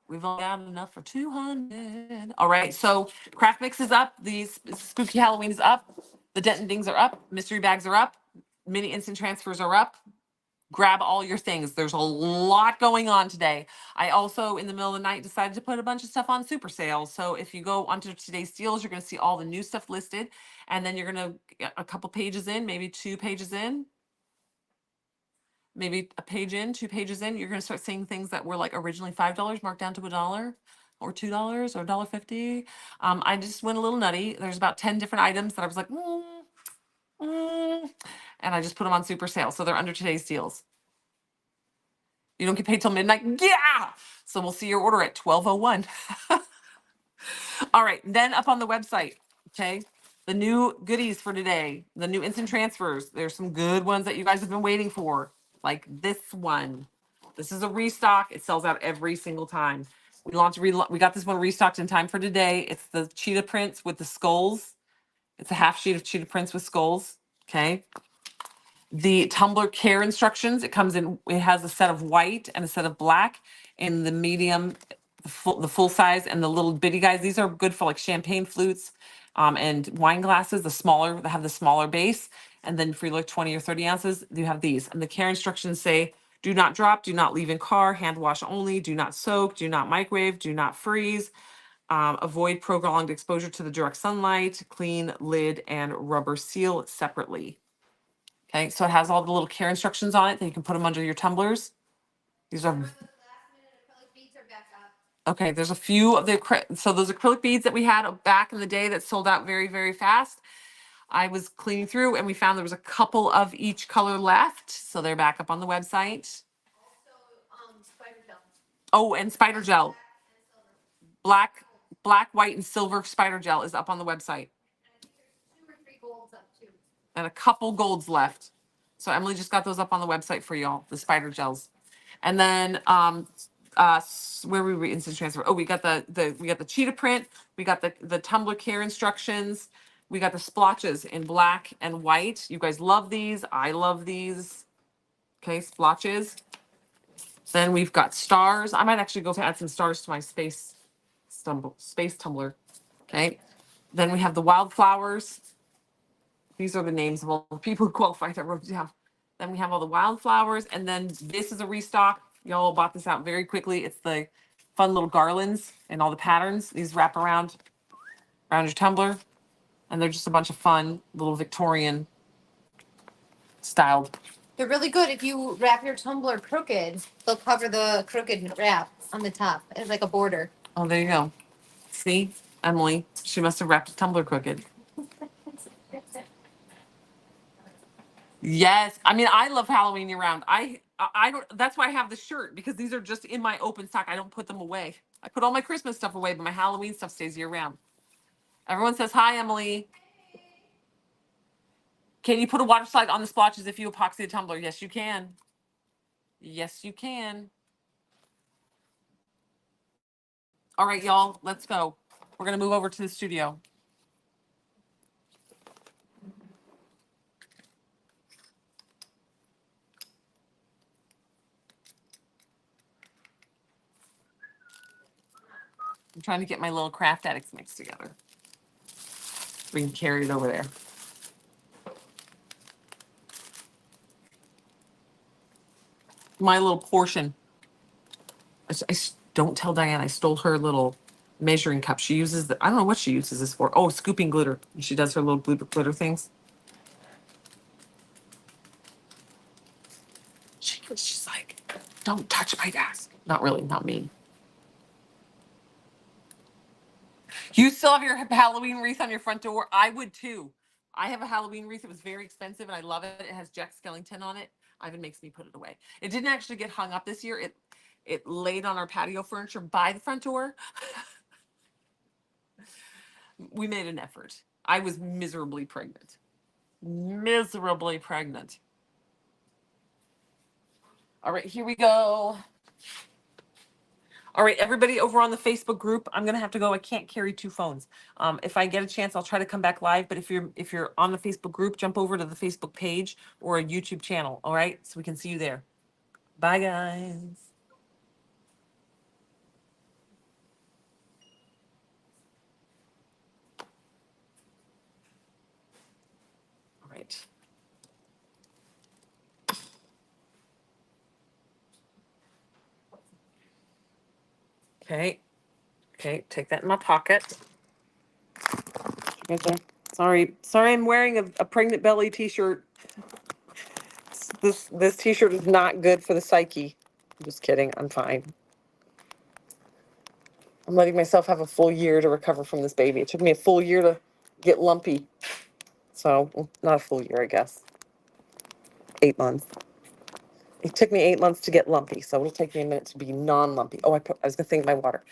We've only got enough for 200. All right, so craft mix is up. These spooky Halloween is up. The dent-and-dings are up. Mystery bags are up. Mini instant transfers are up. Grab all your things. There's a lot going on today. I also, in the middle of the night, decided to put a bunch of stuff on super sale. So if you go onto today's deals, you're going to see all the new stuff listed. And then you're going to get a couple pages in, maybe 2 pages in, maybe a page in, 2 pages in, you're going to start seeing things that were like originally $5 marked down to $1 or $2 or $1.50. I just went a little nutty. There's about 10 different items that I was like, and I just put them on super sale. So they're under today's deals. You don't get paid till midnight. Yeah. So we'll see your order at 12:01. All right. Then up on the website. Okay. the new goodies for today, the new instant transfers. There's some good ones that you guys have been waiting for, like this one. This is a restock. It sells out every single time. We got this one restocked in time for today. It's the cheetah prints with the skulls. It's a half sheet of cheetah prints with skulls. Okay. The tumbler care instructions. It comes in. It has a set of white and a set of black. In the medium, the full size, and the little bitty guys. These are good for like champagne flutes, and wine glasses. The smaller, they have the smaller base, and then for like 20 or 30 ounces, you have these. And the care instructions say: do not drop, do not leave in car, hand wash only, do not soak, do not microwave, do not freeze. Avoid prolonged exposure to the direct sunlight, clean lid and rubber seal separately. Okay, so it has all the little care instructions on it that you can put them under your tumblers. These are okay. There's a few of the so those acrylic beads that we had back in the day that sold out very, very fast. I was cleaning through and we found there was a couple of each color left, so they're back up on the website. Oh, and spider gel, black, white, and silver spider gel is up on the website. And a couple golds left. So Emily just got those up on the website for y'all, the spider gels. And then where were we instant transfer? Oh, we got the cheetah print, we got the tumbler care instructions, we got the splotches in black and white. You guys love these. I love these. Okay, splotches. Then we've got stars. I might actually go to add some stars to my space tumbler. Okay. Then we have the wildflowers. These are the names of all the people who qualified. I wrote down. Then we have all the wildflowers, and then this is a restock. Y'all bought this out very quickly. It's the fun little garlands and all the patterns. These wrap around your tumbler, and they're just a bunch of fun little Victorian styled. They're really good. If you wrap your tumbler crooked, they'll cover the crooked wrap on the top. It's like a border. Oh, there you go. See, Emily, she must have wrapped a tumbler crooked. Yes, I mean I love Halloween year round. I don't. That's why I have the shirt, because these are just in my open stock. I don't put them away. I put all my Christmas stuff away, but my Halloween stuff stays year round. Everyone says hi, Emily. Can you put a water slide on the splotches if you epoxy the tumbler? Yes, you can. Yes, you can. All right, y'all, let's go. We're gonna move over to the studio. I'm trying to get my little Craft Addicts mix together. We can carry it over there. My little portion. Don't tell Diane I stole her little measuring cup. She uses I don't know what she uses this for. Oh, scooping glitter. She does her little glitter things. She's like, don't touch my desk. Not really, not me. You still have your Halloween wreath on your front door? I would too. I have a Halloween wreath. It was very expensive and I love it. It has Jack Skellington on it. Ivan makes me put it away. It didn't actually get hung up this year. It laid on our patio furniture by the front door. We made an effort. I was miserably pregnant. Miserably pregnant. All right, here we go. All right, everybody over on the Facebook group, I'm gonna have to go. I can't carry two phones. If I get a chance, I'll try to come back live. But if you're on the Facebook group, jump over to the Facebook page or a YouTube channel. All right, so we can see you there. Bye, guys. All right. Okay. Okay. Take that in my pocket. Sorry. I'm wearing a pregnant belly T-shirt. This T-shirt is not good for the psyche. I'm just kidding. I'm fine. I'm letting myself have a full year to recover from this baby. It took me a full year to get lumpy. So, not a full year, I guess. 8 months. It took me 8 months to get lumpy, so it'll take me a minute to be non-lumpy. Oh, I was gonna think my water.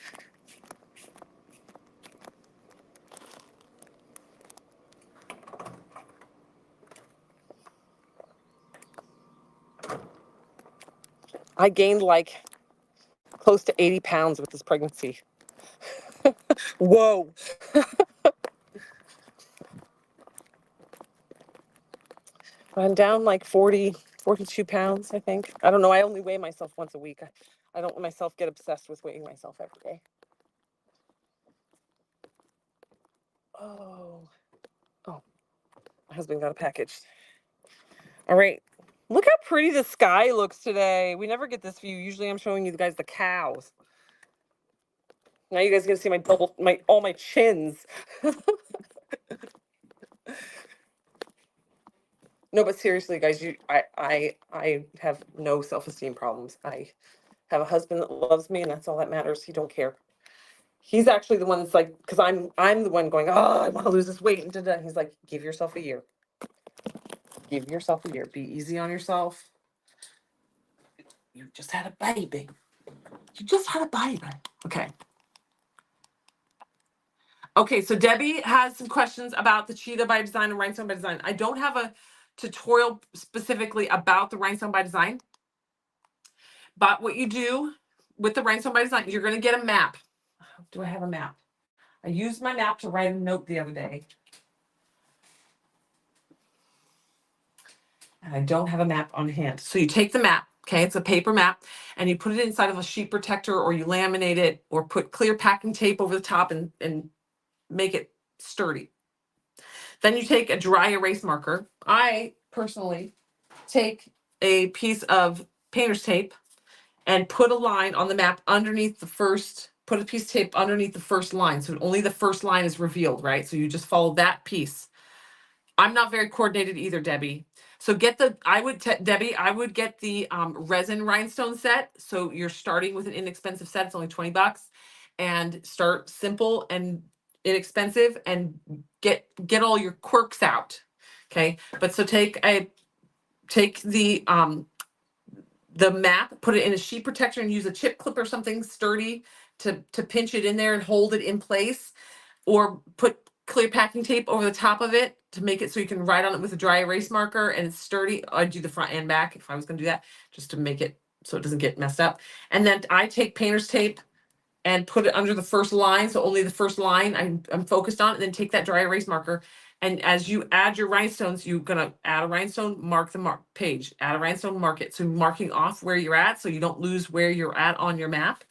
I gained like close to 80 pounds with this pregnancy. Whoa. I'm down like 40, 42 pounds, I think. I don't know. I only weigh myself once a week. I don't let myself get obsessed with weighing myself every day. Oh, my husband got a package. All right. Look how pretty the sky looks today. We never get this view. Usually I'm showing you guys the cows. Now you guys are gonna see all my chins. No, but seriously, guys, I have no self-esteem problems. I have a husband that loves me, and that's all that matters. He don't care. He's actually the one that's like, because I'm the one going, oh, I want to lose this weight, and he's like, give yourself a year. Give yourself a year. Be easy on yourself. You just had a baby. You just had a baby. Okay. Okay, so Debbie has some questions about the cheetah by design and rhinestone by design. I don't have a tutorial specifically about the rhinestone by design, but what you do with the rhinestone by design, you're going to get a map. Do I have a map? I used my map to write a note the other day. And I don't have a map on hand. So you take the map, okay, it's a paper map, and you put it inside of a sheet protector, or you laminate it, or put clear packing tape over the top and make it sturdy. Then you take a dry erase marker. I personally take a piece of painter's tape and put a line on the map underneath put a piece of tape underneath the first line. So only the first line is revealed, right? So you just follow that piece. I'm not very coordinated either, Debbie. So Debbie, I would get the resin rhinestone set. So you're starting with an inexpensive set. It's only $20, and start simple and inexpensive, and get all your quirks out. Okay. But so take the map, put it in a sheet protector, and use a chip clip or something sturdy to pinch it in there and hold it in place, or put clear packing tape over the top of it to make it so you can write on it with a dry erase marker and it's sturdy. I'd do the front and back if I was going to do that, just to make it so it doesn't get messed up. And then I take painter's tape and put it under the first line, so only the first line I'm focused on, and then take that dry erase marker. And as you add your rhinestones, you're gonna add a rhinestone, mark the page, add a rhinestone, mark it. So marking off where you're at, so you don't lose where you're at on your map.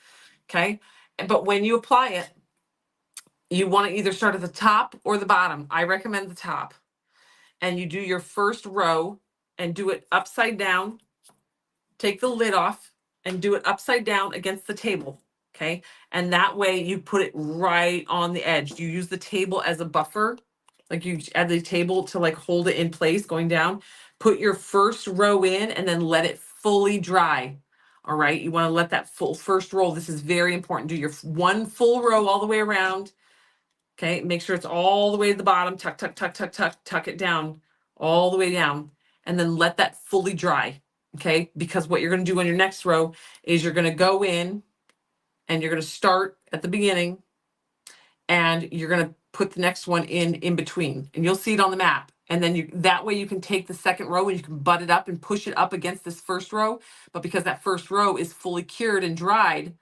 Okay. But when you apply it, you want to either start at the top or the bottom. I recommend the top. And you do your first row and do it upside down. Take the lid off and do it upside down against the table. Okay. And that way you put it right on the edge. You use the table as a buffer. Like you add the table to like hold it in place going down. Put your first row in and then let it fully dry. All right. You want to let that full first roll. This is very important. Do your one full row all the way around. Okay. Make sure it's all the way to the bottom. Tuck, tuck, tuck, tuck, tuck, tuck it down all the way down. And then let that fully dry. Okay. Because what you're going to do on your next row is you're going to go in and you're going to start at the beginning and you're going to put the next one in between, and you'll see it on the map. And then that way you can take the second row and you can butt it up and push it up against this first row. But because that first row is fully cured and dried,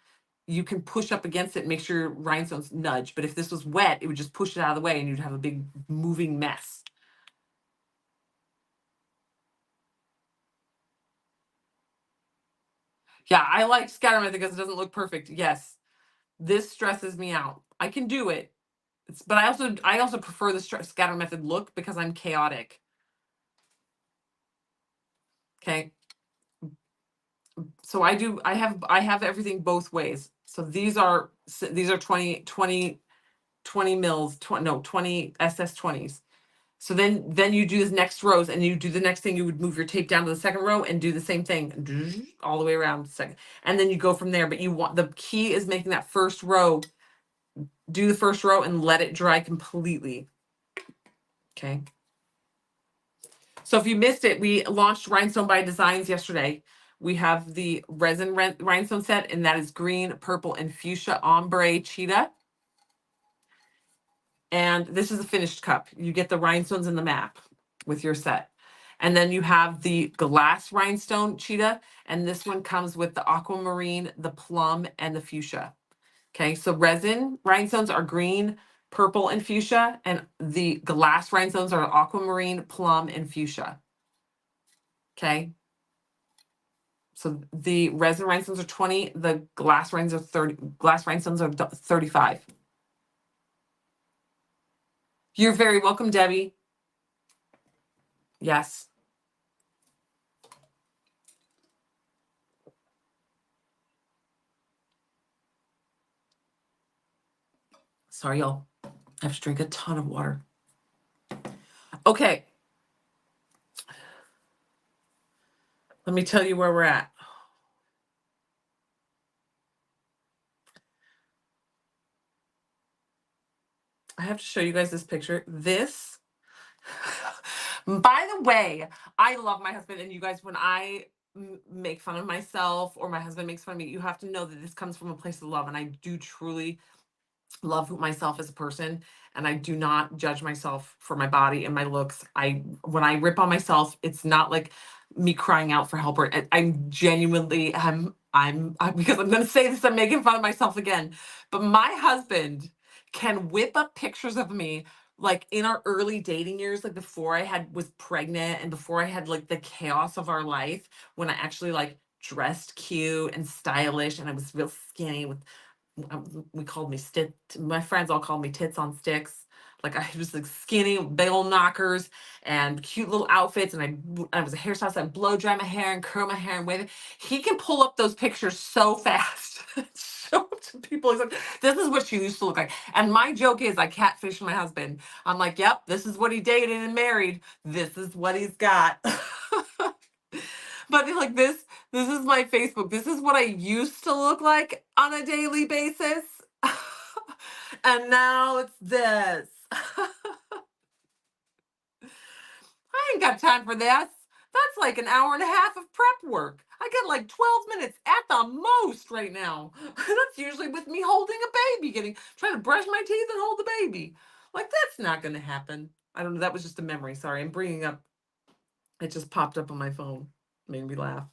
you can push up against it and make sure your rhinestones nudge. But if this was wet, it would just push it out of the way and you'd have a big moving mess. Yeah, I like scatter method because it doesn't look perfect. Yes, this stresses me out. I can do it. But I also prefer the scatter method look because I'm chaotic. Okay. So I have everything both ways. So these are 20 mils, 20 SS20s. So then you do the next rows and you do the next thing. You would move your tape down to the second row and do the same thing all the way around the second. And then you go from there. But the key is making that first row, do the first row and let it dry completely. Okay. So if you missed it, we launched Rhinestone by Designs yesterday. We have the resin rhinestone set, and that is green, purple, and fuchsia ombre cheetah. And this is a finished cup. You get the rhinestones in the map with your set. And then you have the glass rhinestone cheetah, and this one comes with the aquamarine, the plum, and the fuchsia. Okay, so resin rhinestones are green, purple, and fuchsia, and the glass rhinestones are aquamarine, plum, and fuchsia. Okay, so the resin rhinestones are 20, the glass rhinestones are 30, glass rhinestones are 35. You're very welcome, Debbie. Yes. Sorry, y'all. I have to drink a ton of water. Okay. Let me tell you where we're at. I have to show you guys this picture. This, by the way, I love my husband, and you guys, when I make fun of myself or my husband makes fun of me, you have to know that this comes from a place of love, and I do truly love myself as a person, and I do not judge myself for my body and my looks. When I rip on myself, it's not like me crying out for help, or I genuinely because I'm going to say this, I'm making fun of myself again, but my husband can whip up pictures of me like in our early dating years, like before I was pregnant and before I had like the chaos of our life, when I actually like dressed cute and stylish and I was real skinny with we called me my friends all called me tits on sticks. Like I was like skinny, big old knockers and cute little outfits. And I was a hairstylist. I blow dry my hair and curl my hair and wave it. He can pull up those pictures so fast. Show them to people. He's like, this is what you used to look like. And my joke is I catfish my husband. I'm like, yep, this is what he dated and married. This is what he's got. But like this is my Facebook. This is what I used to look like on a daily basis. And now it's this. I ain't got time for this. That's like an hour and a half of prep work. I get like 12 minutes at the most right now. That's usually with me holding a baby, trying to brush my teeth and hold the baby. Like that's not going to happen. I don't know. That was just a memory. Sorry. I'm bringing up, it just popped up on my phone. Made me laugh.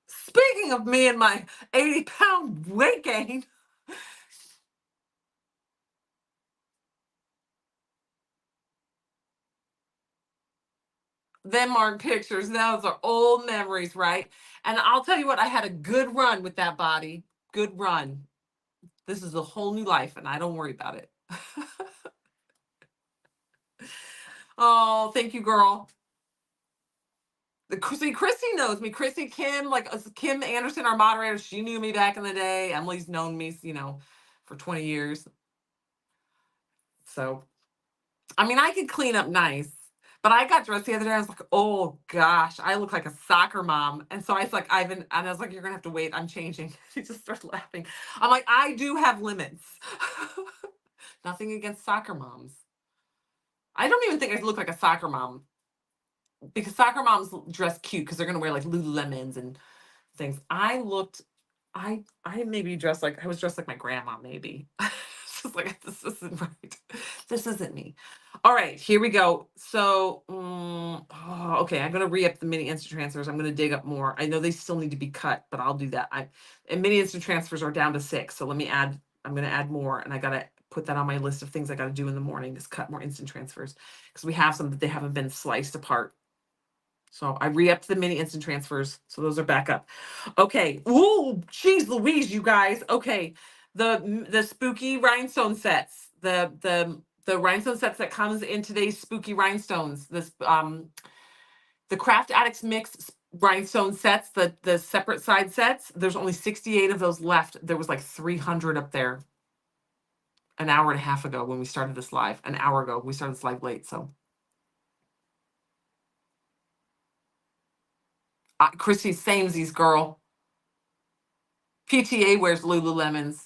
Speaking of me and my 80-pound weight gain, them aren't pictures. Those are old memories, right? And I'll tell you what, I had a good run with that body. Good run. This is a whole new life, and I don't worry about it. Oh, thank you, girl. See, Christy knows me. Christy, Kim, like Kim Anderson, our moderator, she knew me back in the day. Emily's known me, for 20 years. So, I mean, I could clean up nice, but I got dressed the other day. I was like, oh gosh, I look like a soccer mom. And so I was like, and I was like, you're gonna have to wait. I'm changing. She just started laughing. I'm like, I do have limits. Nothing against soccer moms. I don't even think I look like a soccer mom because soccer moms dress cute because they're gonna wear like Lululemons and things. I maybe dressed like I was dressed like my grandma, maybe. Just like this isn't right. This isn't me. All right, here we go. So, okay, I'm gonna re-up the mini instant transfers. I'm gonna dig up more. I know they still need to be cut, but I'll do that. And mini instant transfers are down to 6. So let me add. I'm gonna add more, and I gotta put that on my list of things I gotta do in the morning. Is cut more instant transfers because we have some that they haven't been sliced apart. So I re-upped the mini instant transfers. So those are back up. Okay. Ooh, geez Louise, you guys. Okay. The spooky rhinestone sets. The rhinestone sets that comes in today's spooky rhinestones. The Craft Addicts mix rhinestone sets, the separate side sets. There's only 68 of those left. There was like 300 up there an hour and a half ago when we started this live. An hour ago. We started this live late, so Christy samesies, girl. PTA wears Lululemons.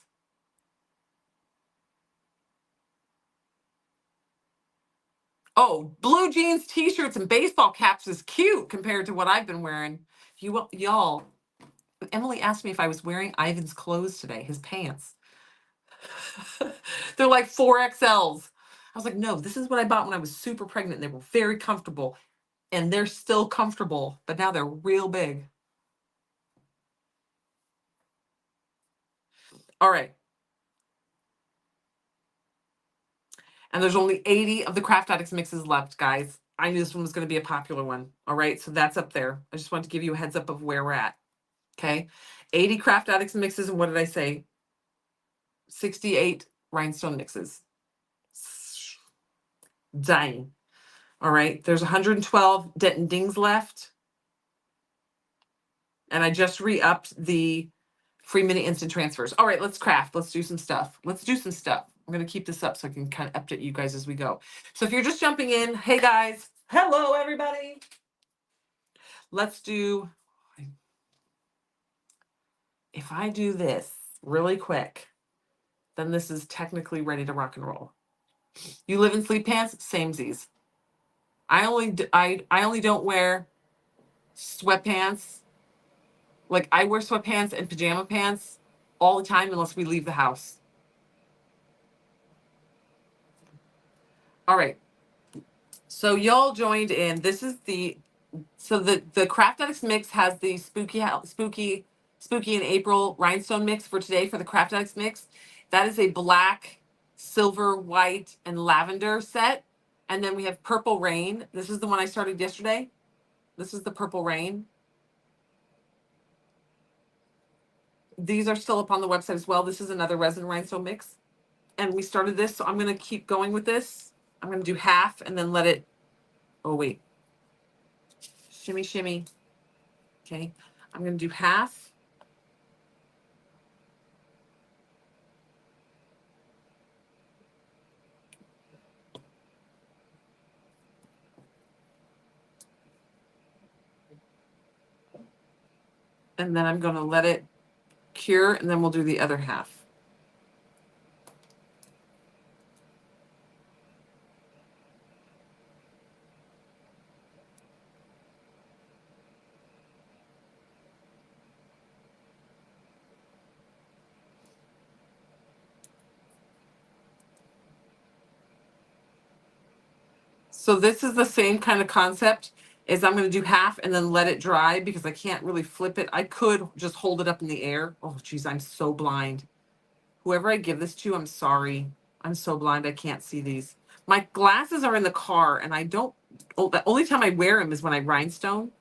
Oh, blue jeans, t-shirts, and baseball caps is cute compared to what I've been wearing. Y'all, Emily asked me if I was wearing Ivan's clothes today, his pants. They're like 4XLs. I was like, no, this is what I bought when I was super pregnant. And they were very comfortable. and they're still comfortable, but now they're real big. All right. And there's only 80 of the Craft Addicts mixes left, guys. I knew this one was going to be a popular one. All right, so that's up there. I just wanted to give you a heads up of where we're at. Okay, 80 Craft Addicts mixes, and what did I say? 68 Rhinestone mixes. Dang. All right, there's 112 dent-and-dings left. And I just re-upped the free mini instant transfers. All right, let's craft. Let's do some stuff. Let's do some stuff. I'm going to keep this up so I can kind of update you guys as we go. So if you're just jumping in, hey guys. Hello, everybody. Let's do, if I do this really quick, then this is technically ready to rock and roll. You live in sleep pants? Samesies. I only don't wear sweatpants. Like I wear sweatpants and pajama pants all the time unless we leave the house. All right. So y'all joined in. This is the Craft Addicts mix has the spooky in April rhinestone mix for today for the Craft Addicts mix. That is a black, silver, white, and lavender set. And then we have Purple Rain. This is the one I started yesterday. This is the Purple Rain. These are still up on the website as well. This is another resin rhinestone mix. And we started this, so I'm going to keep going with this. I'm going to do half and then let it, oh wait. Shimmy, shimmy. Okay. I'm going to do half. And then I'm going to let it cure, and then we'll do the other half. So this is the same kind of concept as I'm going to do half and then let it dry because I can't really flip it. I could just hold it up in the air. Oh, geez, I'm so blind. Whoever I give this to, I'm sorry. I'm so blind. I can't see these. My glasses are in the car, and I don't. Oh, the only time I wear them is when I rhinestone.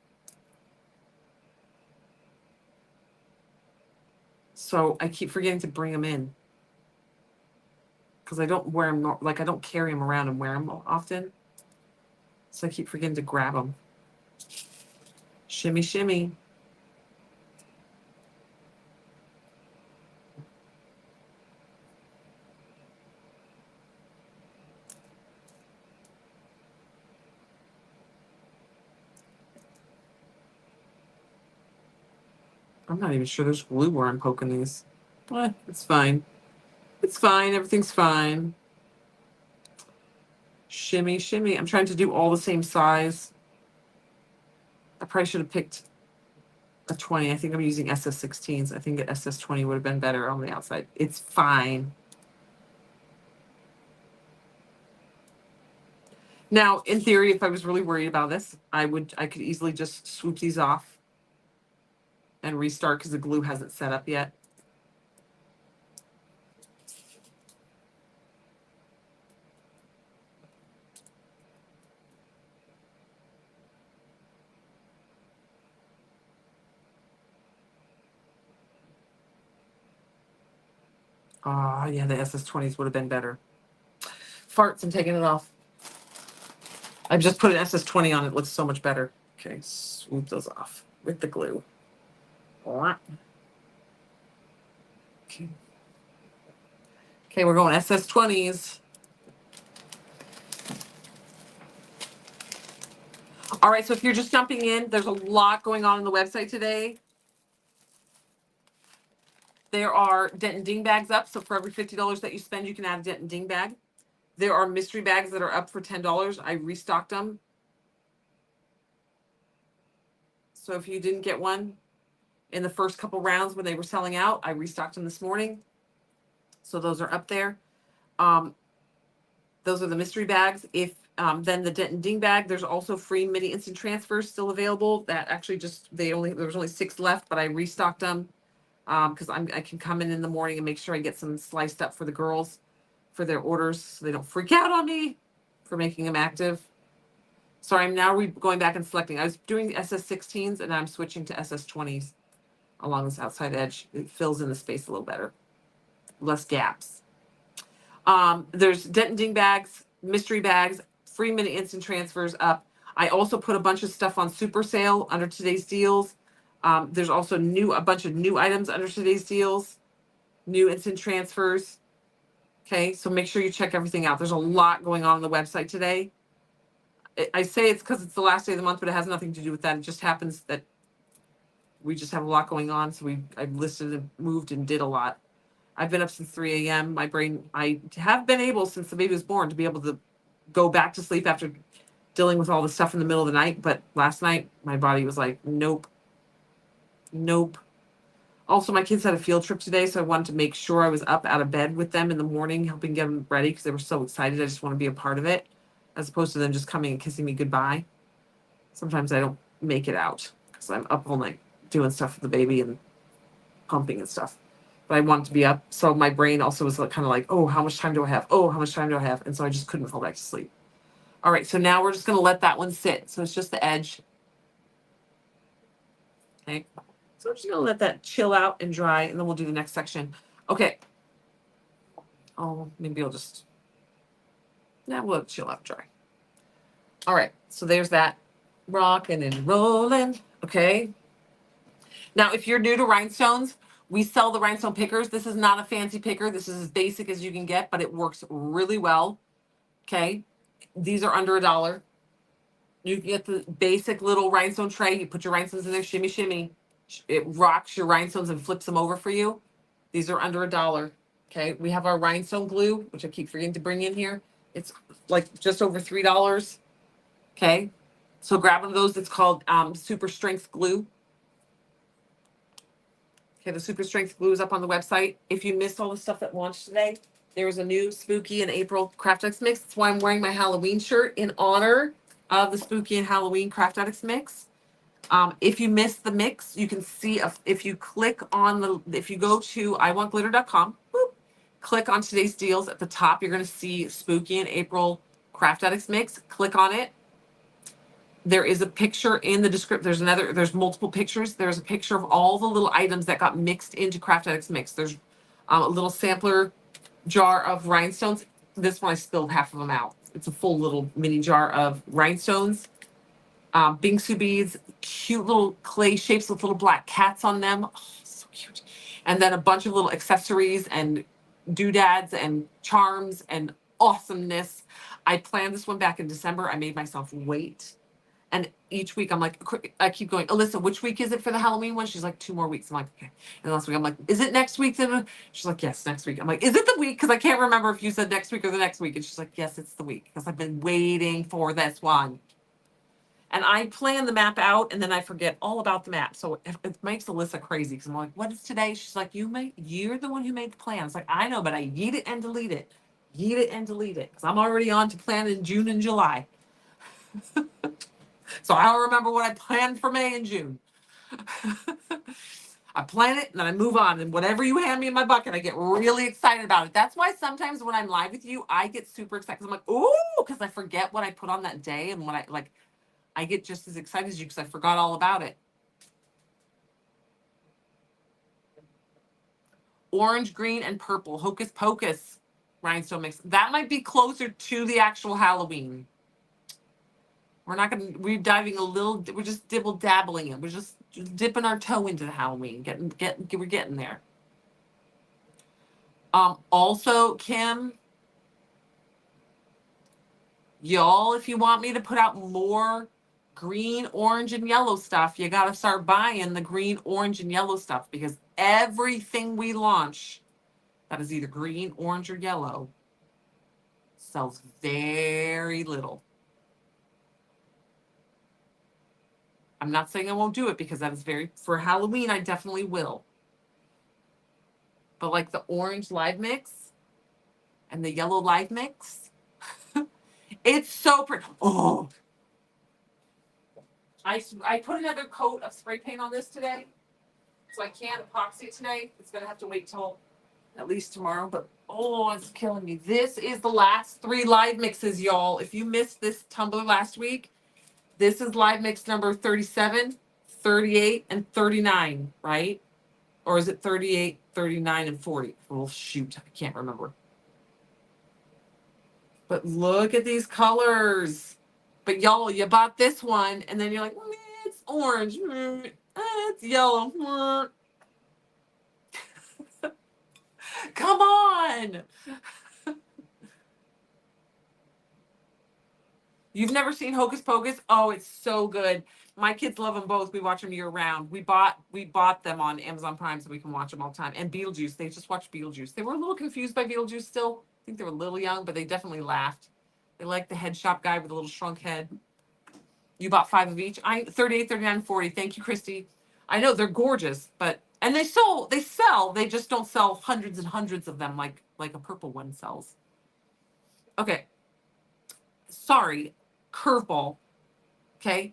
So I keep forgetting to bring them in because I don't wear them. Like I don't carry them around and wear them often. So I keep forgetting to grab them. Shimmy, shimmy. I'm not even sure there's glue where I'm poking these. It's fine. It's fine. Everything's fine. Shimmy, shimmy. I'm trying to do all the same size. I probably should have picked a 20. I think I'm using SS16s. I think an SS20 would have been better on the outside. It's fine. Now, in theory, if I was really worried about this, I could easily just swoop these off and restart because the glue hasn't set up yet. Ah, yeah, the SS20s would have been better. Farts, I'm taking it off. I just put an SS20 on it. Looks so much better. Okay, swoop those off with the glue. Okay. Okay, we're going SS20s. All right, so if you're just jumping in, there's a lot going on the website today. There are dent-and-ding bags up. So for every $50 that you spend, you can add a dent-and-ding bag. There are mystery bags that are up for $10. I restocked them. So if you didn't get one in the first couple rounds when they were selling out, I restocked them this morning. So those are up there. Those are the mystery bags. If Then the dent-and-ding bag, there's also free mini instant transfers still available. That actually there was only 6 left, but I restocked them because I can come in the morning and make sure I get some sliced up for the girls for their orders so they don't freak out on me for making them active. So I'm now going back and selecting. I was doing the SS16s and I'm switching to SS20s along this outside edge. It fills in the space a little better, less gaps. There's dent-and-ding bags, mystery bags, free mini instant transfers up. I also put a bunch of stuff on super sale under today's deals. There's also a bunch of new items under today's deals, new instant transfers. Okay, so make sure you check everything out. There's a lot going on the website today. I say it's because it's the last day of the month, but it has nothing to do with that. It just happens that we just have a lot going on. So I've listed and moved and did a lot. I've been up since 3 a.m. I have been able since the baby was born to be able to go back to sleep after dealing with all the stuff in the middle of the night. But last night, my body was like, nope, nope. Also, my kids had a field trip today, so I wanted to make sure I was up out of bed with them in the morning, helping get them ready because they were so excited. I just want to be a part of it, as opposed to them just coming and kissing me goodbye. Sometimes I don't make it out because I'm up all night doing stuff with the baby and pumping and stuff. But I wanted to be up, so my brain also was kind of like, oh, how much time do I have? Oh, how much time do I have? And so I just couldn't fall back to sleep. All right, so now we're just going to let that one sit. So it's just the edge. Okay. So we're just going to let that chill out and dry, and then we'll do the next section. Okay. Oh, maybe I'll just, we'll let it chill out, dry. All right, so there's that. Rocking and rolling. Okay. Now, if you're new to rhinestones, we sell the rhinestone pickers. This is not a fancy picker. This is as basic as you can get, but it works really well. Okay. These are under $1. You can get the basic little rhinestone tray. You put your rhinestones in there, shimmy, shimmy. It rocks your rhinestones and flips them over for you. These are under $1. Okay. We have our rhinestone glue, which I keep forgetting to bring in here. It's like just over $3. Okay. So grab one of those. It's called Super Strength Glue. Okay, the Super Strength glue is up on the website. If you missed all the stuff that launched today, there was a new Spooky and April Craft Addicts mix. That's why I'm wearing my Halloween shirt in honor of the Spooky and Halloween Craft Addicts mix. If you missed the mix, you can see if you click on if you go to iwantglitter.com, click on today's deals at the top, you're going to see Spooky and April Craft Addicts mix. Click on it. There is a picture in the description. There's multiple pictures. There's a picture of all the little items that got mixed into Craft Addicts Mix. There's a little sampler jar of rhinestones. This one I spilled half of them out. It's a full little mini jar of rhinestones. Bingsu beads, cute little clay shapes with little black cats on them. Oh, so cute. And then a bunch of little accessories and doodads and charms and awesomeness. I planned this one back in December. I made myself wait. And each week I'm like, I keep going, Alyssa, which week is it for the Halloween one? She's like, 2 more weeks. I'm like, okay. And last week I'm like, is it next week? She's like, yes, next week. I'm like, is it the week? Because I can't remember if you said next week or the next week. And she's like, yes, it's the week. Because I've been waiting for this one. And I plan the map out and then I forget all about the map. So it makes Alyssa crazy because I'm like, what is today? She's like, you're the one who made the plan. It's like, I know, but I yeet it and delete it. Yeet it and delete it. Because I'm already on to plan in June and July. So I don't remember what I planned for May and June. I plan it and then I move on. And whatever you hand me in my bucket, I get really excited about it. That's why sometimes when I'm live with you, I get super excited. Because I'm like, ooh, because I forget what I put on that day. And when I get just as excited as you because I forgot all about it. Orange, green, and purple. Hocus Pocus rhinestone mix. That might be closer to the actual Halloween. We're diving a little, we're just dibble dabbling it. We're just dipping our toe into the Halloween. We're getting there. Also, Kim, y'all, if you want me to put out more green, orange, and yellow stuff, you got to start buying the green, orange, and yellow stuff because everything we launch that is either green, orange, or yellow sells very little. I'm not saying I won't do it because that is for Halloween, I definitely will. But like the orange live mix and the yellow live mix, It's so pretty. Oh, I put another coat of spray paint on this today, so I can't epoxy it today. It's gonna have to wait till at least tomorrow. But oh, it's killing me. This is the last 3 live mixes, y'all. If you missed this tumbler last week, this is live mix number 37, 38, and 39, right? Or is it 38, 39, and 40? Oh shoot, I can't remember. But look at these colors. But y'all, you bought this one, and then you're like, it's orange, it's yellow. Come on. You've never seen Hocus Pocus? Oh, it's so good. My kids love them both. We watch them year round. We bought them on Amazon Prime so we can watch them all the time. And Beetlejuice, they just watched Beetlejuice. They were a little confused by Beetlejuice still. I think they were a little young, but they definitely laughed. They like the head shop guy with a little shrunk head. You bought 5 of each. 38, 39, 40. Thank you, Christy. I know they're gorgeous, but and they sell. They just don't sell hundreds and hundreds of them like a purple one sells. Okay. Sorry. Curveball. Okay.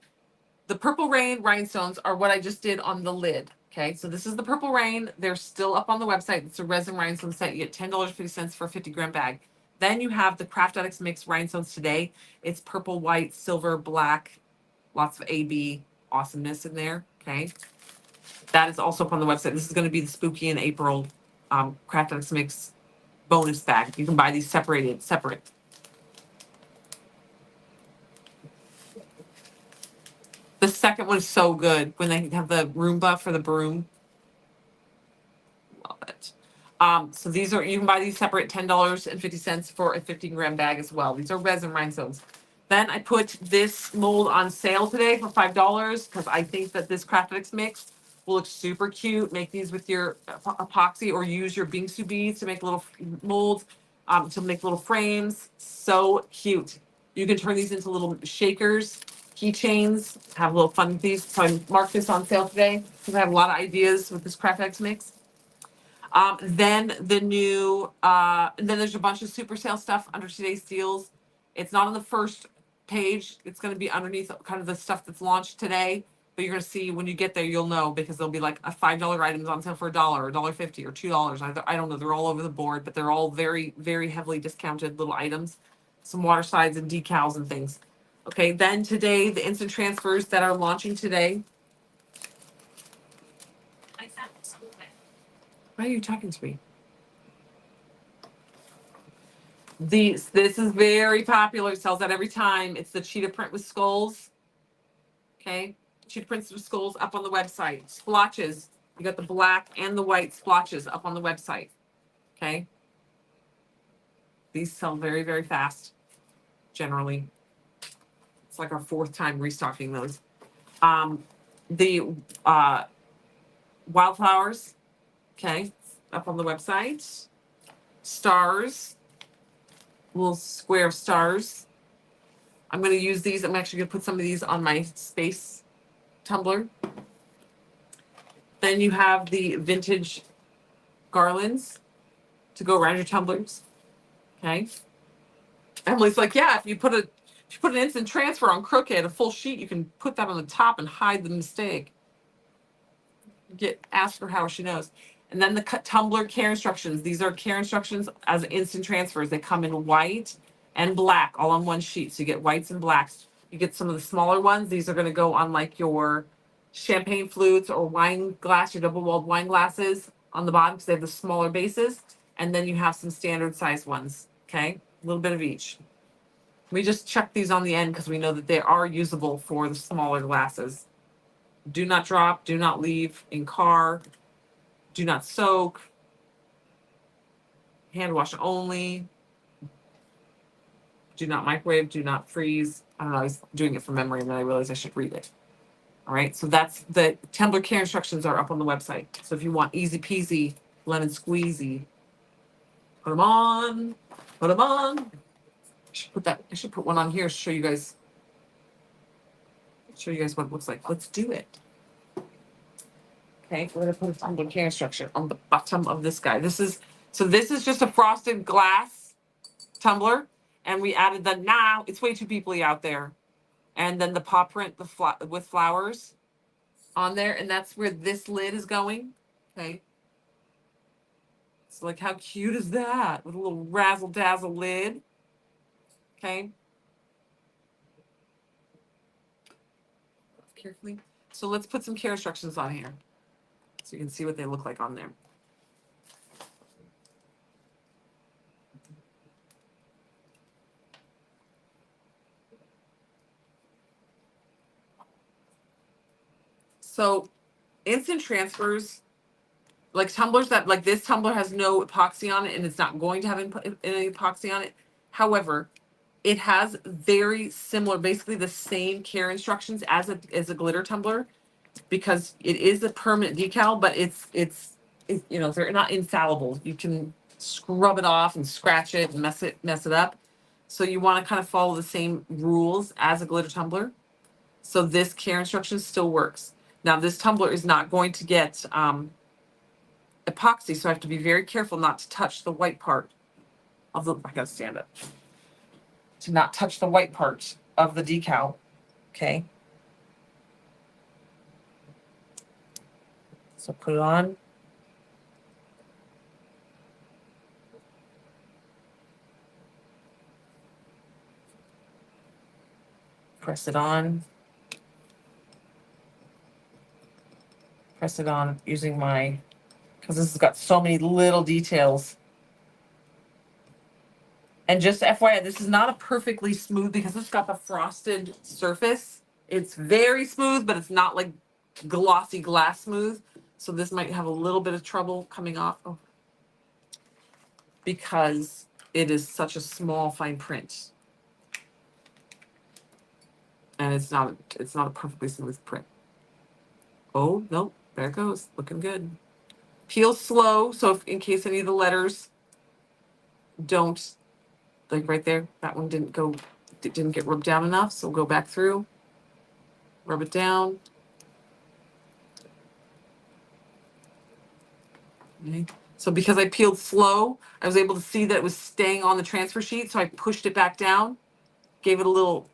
The Purple Rain rhinestones are what I just did on the lid. Okay. So this is the Purple Rain. They're still up on the website. It's a resin rhinestone set. You get $10.50 for a 50-gram bag. Then you have the Craft Addicts Mix rhinestones today. It's purple, white, silver, black, lots of AB awesomeness in there. Okay. That is also up on the website. This is going to be the Spooky in April Craft Addicts Mix bonus bag. You can buy these separate. The second one is so good when they have the Roomba for the broom. Love it. So these are, you can buy these separate, $10.50 for a 15-gram bag as well. These are resin rhinestones. Then I put this mold on sale today for $5 because I think that this Craft Addicts mix will look super cute. Make these with your epoxy or use your Bingsu beads to make little molds, to make little frames. So cute. You can turn these into little shakers, keychains, have a little fun with these. So I marked this on sale today because I have a lot of ideas with this Craft Addicts mix. Then the new, then there's a bunch of super sale stuff under today's deals. It's not on the first page. It's going to be underneath kind of the stuff that's launched today. But you're going to see when you get there, you'll know because there'll be like a $5 items on sale for $1 or $1.50 or $2. I don't know. They're all over the board, but they're all very, very heavily discounted little items. Some water slides and decals and things. Okay. Then today, the instant transfers that are launching today. Why are you talking to me? This is very popular. It sells out every time. It's the cheetah print with skulls. Okay. Cheetah prints with skulls up on the website. Splotches. You got the black and the white splotches up on the website. Okay. These sell very, very fast. Generally. It's like our 4th time restocking those. The wildflowers. Okay. Up on the website. Stars. Little square of stars. I'm going to use these. I'm actually going to put some of these on my space tumbler. Then you have the vintage garlands to go around your tumblers. Okay. Emily's like, yeah, if you put an instant transfer on Crooked, a full sheet, you can put that on the top and hide the mistake. Ask her how she knows. And then the tumbler care instructions. These are care instructions as instant transfers. They come in white and black all on one sheet. So you get whites and blacks. You get some of the smaller ones. These are going to go on like your champagne flutes or wine glass, your double-walled wine glasses on the bottom because they have the smaller bases. And then you have some standard size ones. Okay. A little bit of each. We just check these on the end because we know that they are usable for the smaller glasses. Do not drop. Do not leave in car. Do not soak. Hand wash only. Do not microwave. Do not freeze. I don't know. I was doing it from memory and then I realized I should read it. All right. So that's the tumbler care instructions are up on the website. So if you want easy peasy, lemon squeezy, put them on. Put them on. I should put one on here to show you guys what it looks like. Let's do it. Okay, we're gonna put a tumbler care instruction on the bottom of this guy. This is just a frosted glass tumbler, and we added the it's way too peoply out there, and then the paw print with flowers on there, and that's where this lid is going. Okay, so like how cute is that with a little razzle dazzle lid? Okay, carefully. So let's put some care instructions on here so you can see what they look like on there. So instant transfers, like tumblers that like this tumbler has no epoxy on it and it's not going to have any epoxy on it. However, it has very similar, basically the same care instructions as a glitter tumbler, because it is a permanent decal, but it's you know, they're not infallible. You can scrub it off and scratch it and mess it up. So you want to kind of follow the same rules as a glitter tumbler. So this care instruction still works. Now this tumbler is not going to get epoxy, so I have to be very careful not to touch the white part of the, I gotta stand up, to not touch the white part of the decal, okay? So put it on. Press it on. Press it on using my, because this has got so many little details. And just FYI, this is not a perfectly smooth because it's got the frosted surface. It's very smooth, but it's not like glossy glass smooth. So this might have a little bit of trouble coming off because it is such a small fine print. And it's not a perfectly smooth print. Oh, no, there it goes. Looking good. Peel slow, so if in case any of the letters don't, like right there, that one didn't get rubbed down enough, so go back through, rub it down. Okay. So because I peeled slow, I was able to see that it was staying on the transfer sheet, so I pushed it back down, gave it a little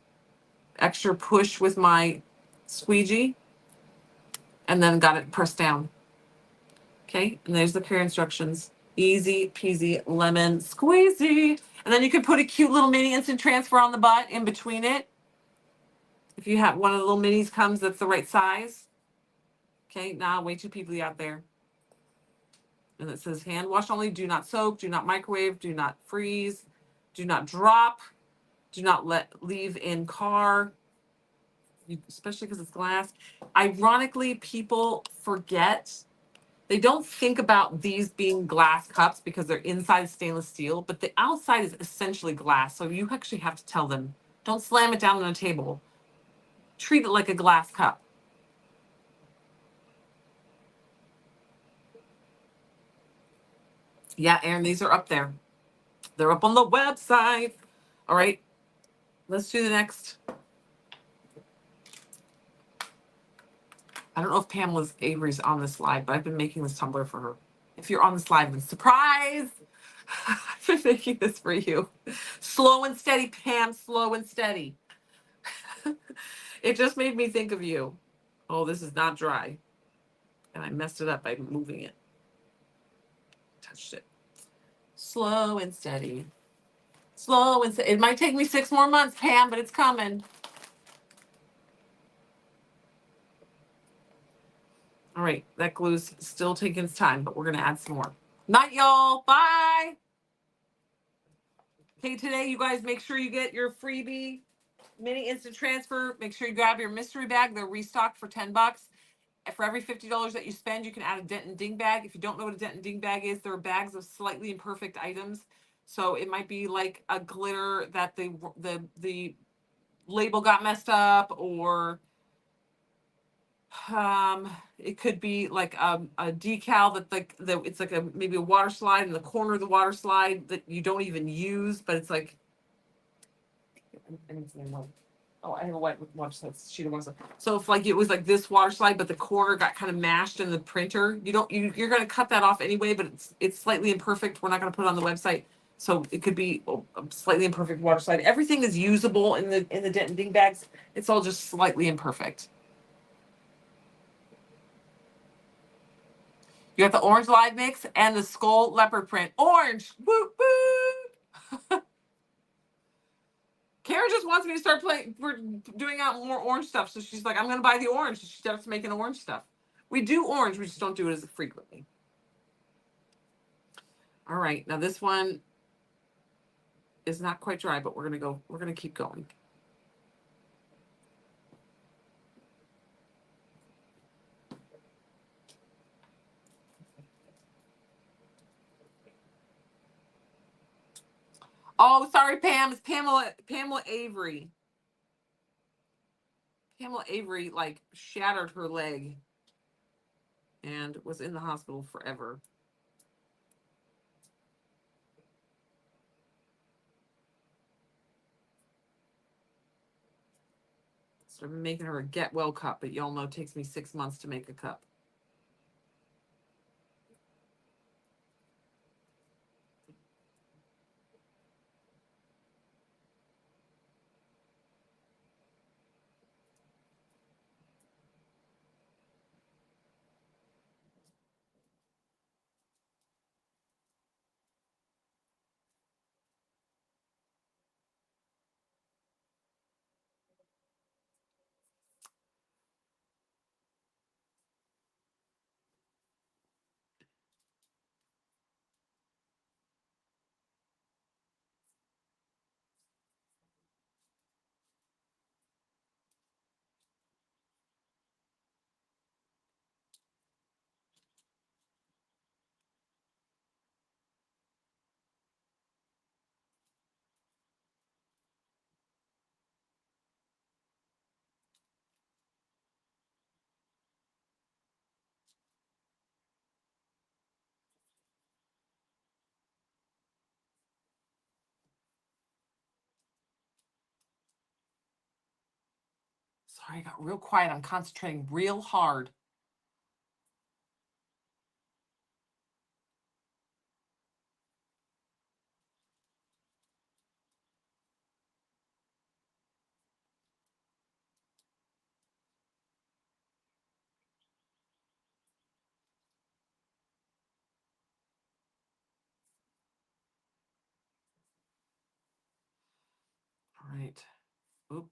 extra push with my squeegee, and then got it pressed down. Okay, and there's the care instructions. Easy peasy lemon squeezy. And then you can put a cute little mini instant transfer on the butt in between it. If you have one of the little minis comes that's the right size. Okay, nah, way too peeply out there. And it says hand wash only, do not soak, do not microwave, do not freeze, do not drop, do not leave in car, especially because it's glass. Ironically, people forget, they don't think about these being glass cups because they're inside stainless steel, but the outside is essentially glass. So you actually have to tell them, don't slam it down on a table. Treat it like a glass cup. Yeah, Aaron, these are up there. They're up on the website. All right, let's do the next. I don't know if Pamela's Avery's on this live, but I've been making this tumbler for her. If you're on this live, then surprise! I've been making this for you. Slow and steady, Pam, slow and steady. It just made me think of you. Oh, this is not dry. And I messed it up by moving it. Touched it. Slow and steady. Slow and steady. It might take me 6 more months, Pam, but it's coming. All right, that glue's still taking its time, but we're going to add some more. Night, y'all. Bye. Okay, today, you guys make sure you get your freebie mini instant transfer. Make sure you grab your mystery bag. They're restocked for $10. For every $50 that you spend, you can add a dent-and-ding bag. If you don't know what a dent-and-ding bag is, they're bags of slightly imperfect items. So it might be like a glitter that the label got messed up, or it could be like a decal that it's like maybe a water slide in the corner of the water slide that you don't even use, but it's like, oh, I have a white water slide sheet of water slide. So if like it was like this water slide, but the corner got kind of mashed in the printer, you're going to cut that off anyway, but it's slightly imperfect. We're not going to put it on the website, So it could be a slightly imperfect water slide. Everything is usable in the dent and ding bags. It's all just slightly imperfect. You got the orange live mix and the skull leopard print. Orange. Woo woo. Karen just wants me to start playing. We're doing out more orange stuff. So she's like, I'm going to buy the orange. She starts making orange stuff. We do orange. We just don't do it as frequently. All right. Now this one is not quite dry, but we're going to keep going. Oh, sorry, Pam. It's Pamela Avery. Pamela Avery like shattered her leg and was in the hospital forever. So I've been making her a get well cup, but y'all know it takes me 6 months to make a cup. Sorry, I got real quiet. I'm concentrating real hard. All right. Oop.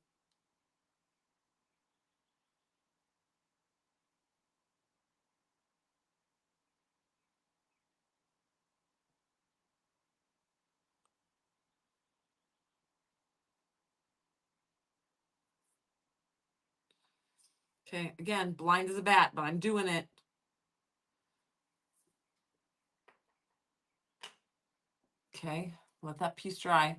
Okay, again, blind as a bat, but I'm doing it. Okay, let that piece dry.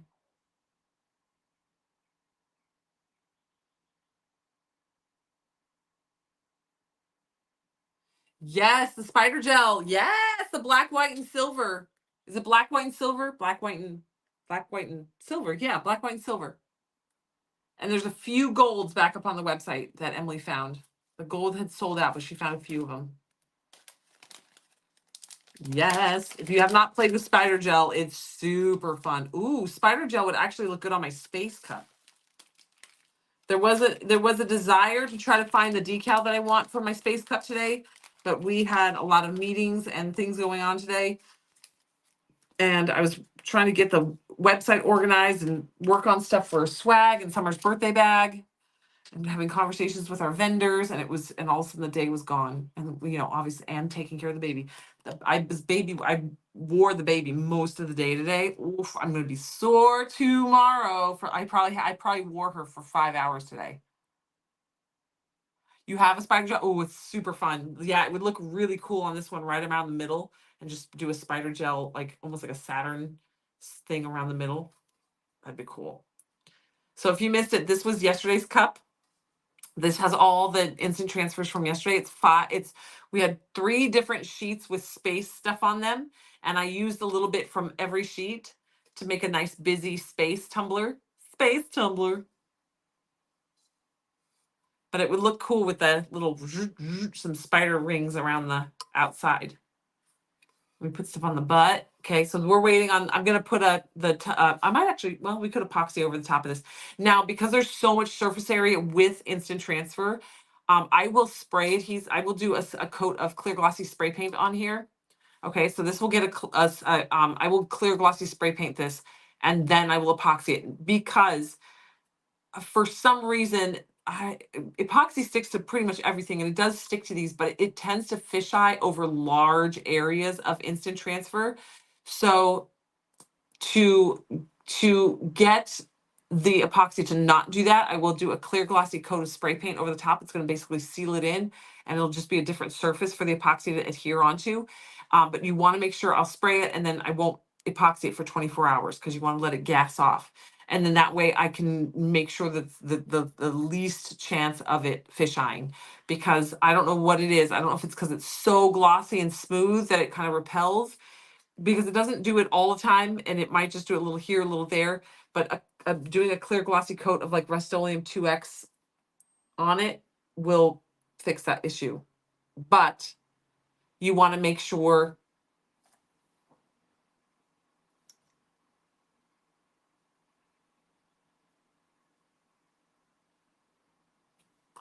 Yes, the spider gel. Yes, the black, white, and silver. Is it black, white, and silver? Black, white, and silver. Yeah, black, white, and silver. And there's a few golds back up on the website that Emily found. The gold had sold out, but she found a few of them. Yes, if you have not played with spider gel, it's super fun. Ooh, spider gel would actually look good on my space cup. There was a desire to try to find the decal that I want for my space cup today, but we had a lot of meetings and things going on today. And I was trying to get the website organized and work on stuff for swag and Summer's birthday bag and having conversations with our vendors, and all of a sudden the day was gone. And obviously, and taking care of the baby. I wore the baby most of the day today. Oof, I'm gonna be sore tomorrow. I probably wore her for 5 hours today. You have a spider gel? Oh, it's super fun. Yeah, it would look really cool on this one right around the middle, and just do a spider gel, like almost like a Saturn thing around the middle. That'd be cool. So if you missed it, this was yesterday's cup. This has all the instant transfers from yesterday. We had 3 different sheets with space stuff on them, and I used a little bit from every sheet to make a nice busy space tumbler. Space tumbler. But it would look cool with the little some spider rings around the outside. We put stuff on the butt. Okay, so we're waiting on. I'm gonna put I might actually. Well, we could epoxy over the top of this. Now, because there's so much surface area with instant transfer, I will spray it. I will do a coat of clear glossy spray paint on here. Okay, so this will get I will clear glossy spray paint this, and then I will epoxy it because for some reason epoxy sticks to pretty much everything, and it does stick to these, but it tends to fisheye over large areas of instant transfer. So to get the epoxy to not do that, I will do a clear glossy coat of spray paint over the top. It's going to basically seal it in, and it'll just be a different surface for the epoxy to adhere onto. But you want to make sure I'll spray it, and then I won't epoxy it for 24 hours because you want to let it gas off. And then that way I can make sure that the least chance of it fisheyeing, because I don't know what it is. I don't know if it's because it's so glossy and smooth that it kind of repels, because it doesn't do it all the time, and it might just do it a little here, a little there. But doing a clear glossy coat of like Rust-Oleum 2X on it will fix that issue. But you want to make sure.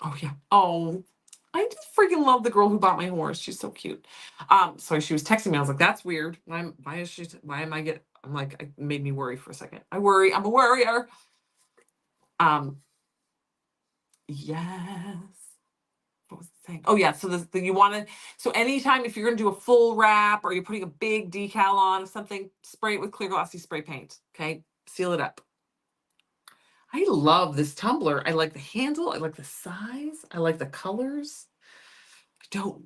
Oh yeah. Oh, I just freaking love the girl who bought my horse. She's so cute. Sorry, she was texting me. I was like, that's weird. Why am I I'm like, it made me worry for a second. I worry. I'm a worrier. Yes. What was I saying? Oh yeah. So you want to, so anytime if you're going to do a full wrap or you're putting a big decal on something, spray it with clear glossy spray paint. Okay. Seal it up. I love this tumbler. I like the handle. I like the size. I like the colors. Don't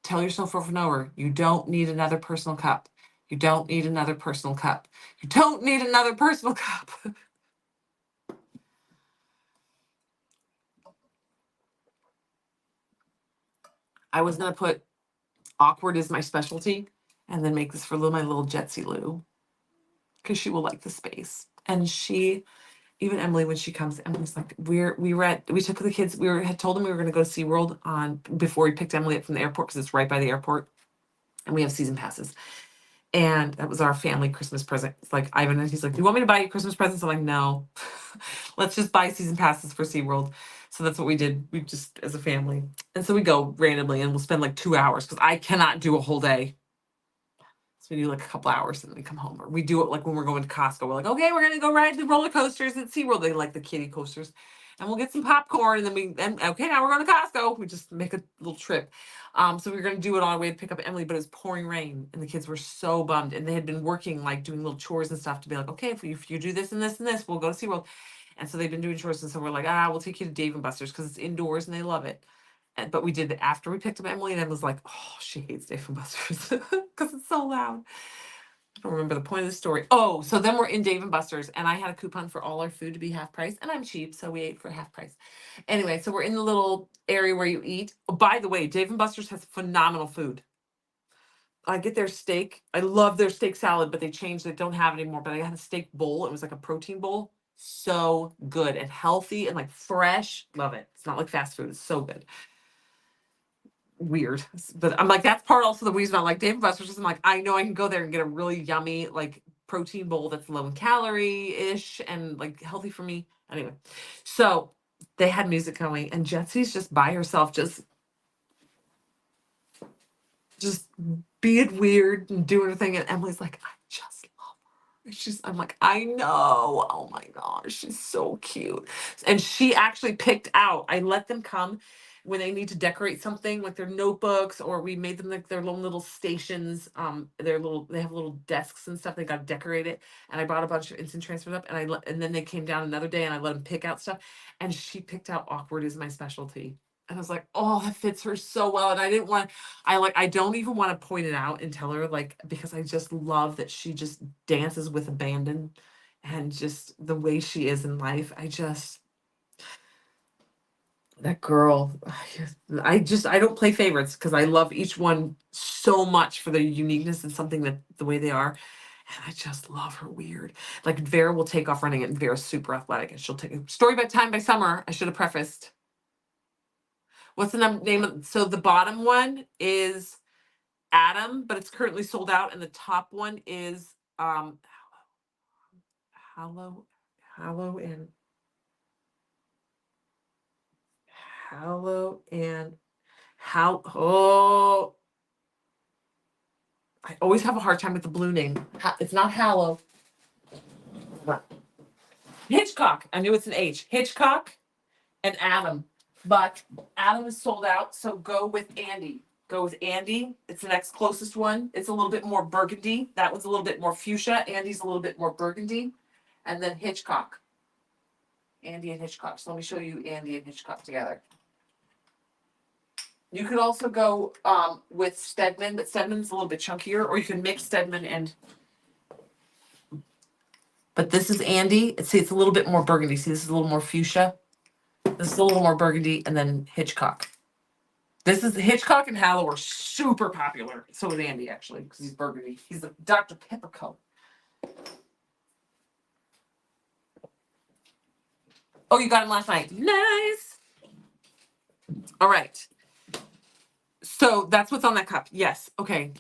tell yourself over and over, you don't need another personal cup. You don't need another personal cup. You don't need another personal cup. I was going to put awkward is my specialty and then make this for my little Jetsy Lou, because she will like the space. And even Emily, when she comes, Emily's like, we took the kids, had told them we were going to go to SeaWorld before we picked Emily up from the airport, because it's right by the airport and we have season passes. And that was our family Christmas present. It's like Ivan, and he's like, do you want me to buy you Christmas presents? I'm like, no, let's just buy season passes for SeaWorld. So that's what we did. We just, as a family. And so we go randomly and we'll spend like 2 hours, because I cannot do a whole day. So we do like a couple hours and then we come home. Or we do it like when we're going to Costco. We're like, okay, we're going to go ride the roller coasters at SeaWorld. They like the kiddie coasters. And we'll get some popcorn, and then okay, now we're going to Costco. We just make a little trip. So we were going to do it on our way to pick up Emily, but it was pouring rain and the kids were so bummed, and they had been working, like doing little chores and stuff to be like, okay, if you do this and this and this, we'll go to SeaWorld. And so they've been doing chores, and so we're like, we'll take you to Dave and Buster's because it's indoors and they love it. But we did it after we picked up Emily, and Emily was like, oh, she hates Dave and Buster's because it's so loud. I don't remember the point of the story. Oh, so then we're in Dave and Buster's, and I had a coupon for all our food to be half price, and I'm cheap, so we ate for half price. Anyway, so we're in the little area where you eat. Oh, by the way, Dave and Buster's has phenomenal food. I get their steak. I love their steak salad, but they changed it. Don't have it anymore. But I had a steak bowl. It was like a protein bowl. So good and healthy and like fresh. Love it. It's not like fast food. It's so good. Weird, but I'm like, that's part also the reason I like Dave and Buster's, is I'm like, I know I can go there and get a really yummy like protein bowl that's low in calorie ish and like healthy for me. Anyway, so they had music going, and Jetsy's just by herself, just being weird and doing her thing, and Emily's like, I just love her. I'm like, I know. Oh my gosh, she's so cute. And she actually picked out, I let them come when they need to decorate something, like their notebooks, or we made them like their little stations. They have little desks and stuff. They got to decorate it. And I brought a bunch of instant transfers up, and then they came down another day and I let them pick out stuff. And she picked out awkward is my specialty. And I was like, oh, that fits her so well. And I don't even want to point it out and tell her, like, because I just love that she just dances with abandon, and just the way she is in life. That girl, I don't play favorites because I love each one so much for their uniqueness and something that the way they are. And I just love her weird. Like Vera will take off running it, and Vera's super athletic, and she'll take Story by Time by Summer. I should have prefaced. What's the name of, so the bottom one is Adam, but it's currently sold out. And the top one is Hallow and oh, I always have a hard time with the blue name. It's not Hallow. Hitchcock. I knew it's an H. Hitchcock and Adam. But Adam is sold out, so go with Andy. Go with Andy. It's the next closest one. It's a little bit more burgundy. That one's a little bit more fuchsia. Andy's a little bit more burgundy. And then Hitchcock. Andy and Hitchcock. So let me show you Andy and Hitchcock together. You could also go with Stedman, but Stedman's a little bit chunkier, or you can mix Stedman and. But this is Andy. See, it's a little bit more burgundy. See, this is a little more fuchsia. This is a little more burgundy, and then Hitchcock. This is Hitchcock and Hallow are super popular. So is Andy, actually, because he's burgundy. He's the Dr. Pepper coat. Oh, you got him last night. Nice. All right. So that's what's on that cup. Yes. Okay.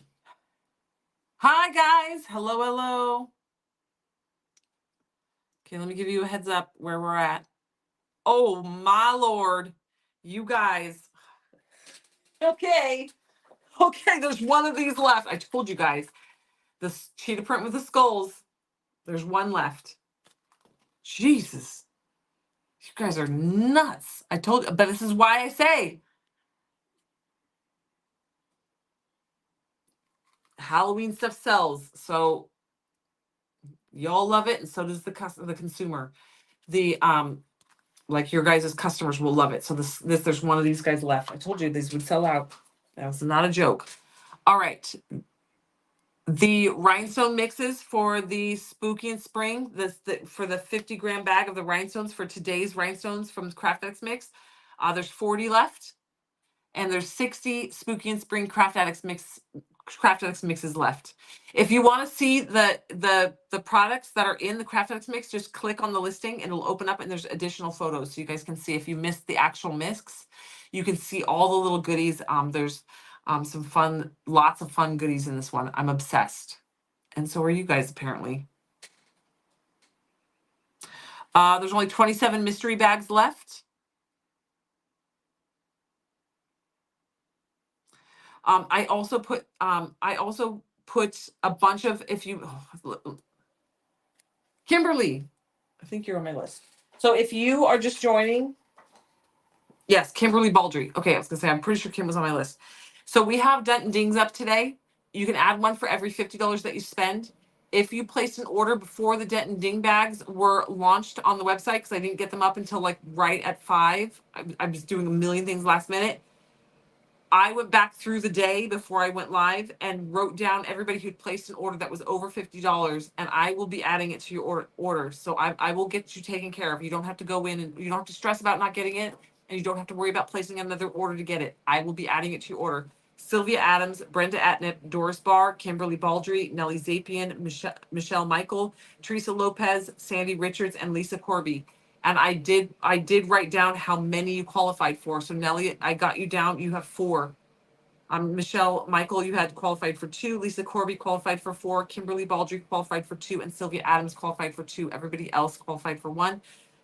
Hi, guys. Hello, hello. Okay, let me give you a heads up where we're at. Oh, my Lord. You guys. Okay. Okay, there's one of these left. I told you guys. This cheetah print with the skulls. There's one left. Jesus. You guys are nuts. I told you, but this is why I say Halloween stuff sells. So y'all love it, and so does the consumer. The like your guys' customers will love it. So this there's one of these guys left. I told you these would sell out. That was not a joke. All right. The rhinestone mixes for the spooky and spring, for the 50-gram bag of the rhinestones for today's rhinestones from Craft Addicts Mix. There's 40 left, and there's 60 spooky and spring Craft Addicts mixes left. If you want to see the products that are in the Craft Addicts Mix, just click on the listing and it'll open up, and there's additional photos so you guys can see. If you missed the actual mix, you can see all the little goodies. There's some fun, lots of fun goodies in this one. I'm obsessed. And so are you guys, apparently. There's only 27 mystery bags left. I also put a bunch of, Kimberly, I think you're on my list. So if you are just joining, yes, Kimberly Baldry. Okay, I was gonna say, I'm pretty sure Kim was on my list. So we have dent-and-dings up today. You can add one for every $50 that you spend. If you placed an order before the dent-and-ding bags were launched on the website, because I didn't get them up until like right at 5. I was doing a million things last minute. I went back through the day before I went live and wrote down everybody who'd placed an order that was over $50, and I will be adding it to your order. So I will get you taken care of. You don't have to go in, and you don't have to stress about not getting it, and you don't have to worry about placing another order to get it. I will be adding it to your order. Sylvia Adams, Brenda Atnip, Doris Barr, Kimberly Baldry, Nellie Zapian, Michelle Michael, Teresa Lopez, Sandy Richards, and Lisa Corby. And I did write down how many you qualified for. So Nellie, I got you down. You have 4. Michelle Michael, you had qualified for 2. Lisa Corby qualified for 4. Kimberly Baldry qualified for 2, and Sylvia Adams qualified for 2. Everybody else qualified for 1.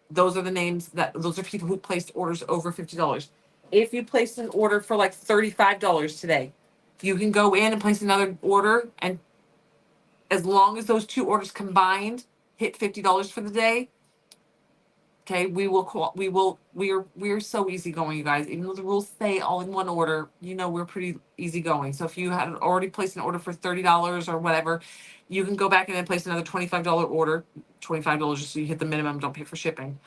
Those are the names those are people who placed orders over $50. If you placed an order for like $35 today, you can go in and place another order, and as long as those 2 orders combined hit $50 for the day, okay, we are so easygoing, you guys. Even though the rules say all in one order, we're pretty easygoing. So if you had already placed an order for $30 or whatever, you can go back in and place another $25 order, $25 just so you hit the minimum, don't pay for shipping.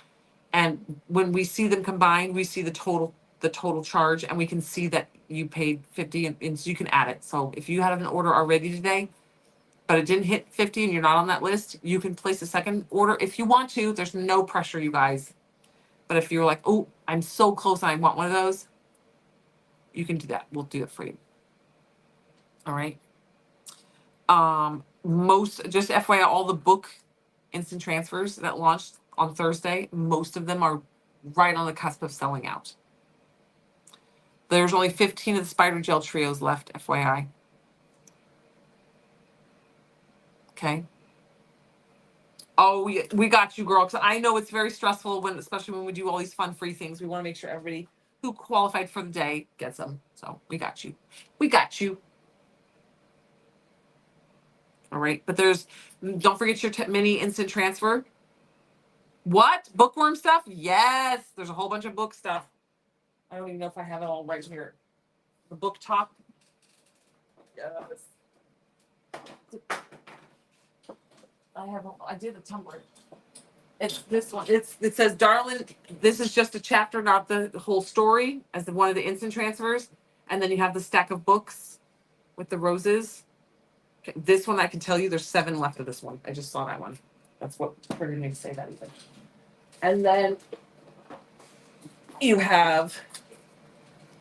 And when we see them combined, we see the total charge, and we can see that you paid 50, and so you can add it. So if you had an order already today, but it didn't hit 50 and you're not on that list, you can place a second order if you want to. There's no pressure, you guys. But if you're like, oh, I'm so close and I want one of those, you can do that. We'll do it for you. All right. Just FYI, all the book instant transfers that launched on Thursday, most of them are right on the cusp of selling out. There's only 15 of the spider gel trios left, FYI. Okay. Oh, we got you, girl. Because I know it's very stressful when, especially when we do all these fun free things. We want to make sure everybody who qualified for the day gets them. So we got you. We got you. All right. But don't forget your mini instant transfer. What? Bookworm stuff? Yes. There's a whole bunch of book stuff. I don't even know if I have it all right here. The book top. Yes. I did a Tumblr. It's this one. It says, darling, this is just a chapter, not the whole story, as one of the instant transfers. And then you have the stack of books with the roses. Okay, this one, I can tell you there's 7 left of this one. I just saw that one. That's what pretty me to say that even. And then you have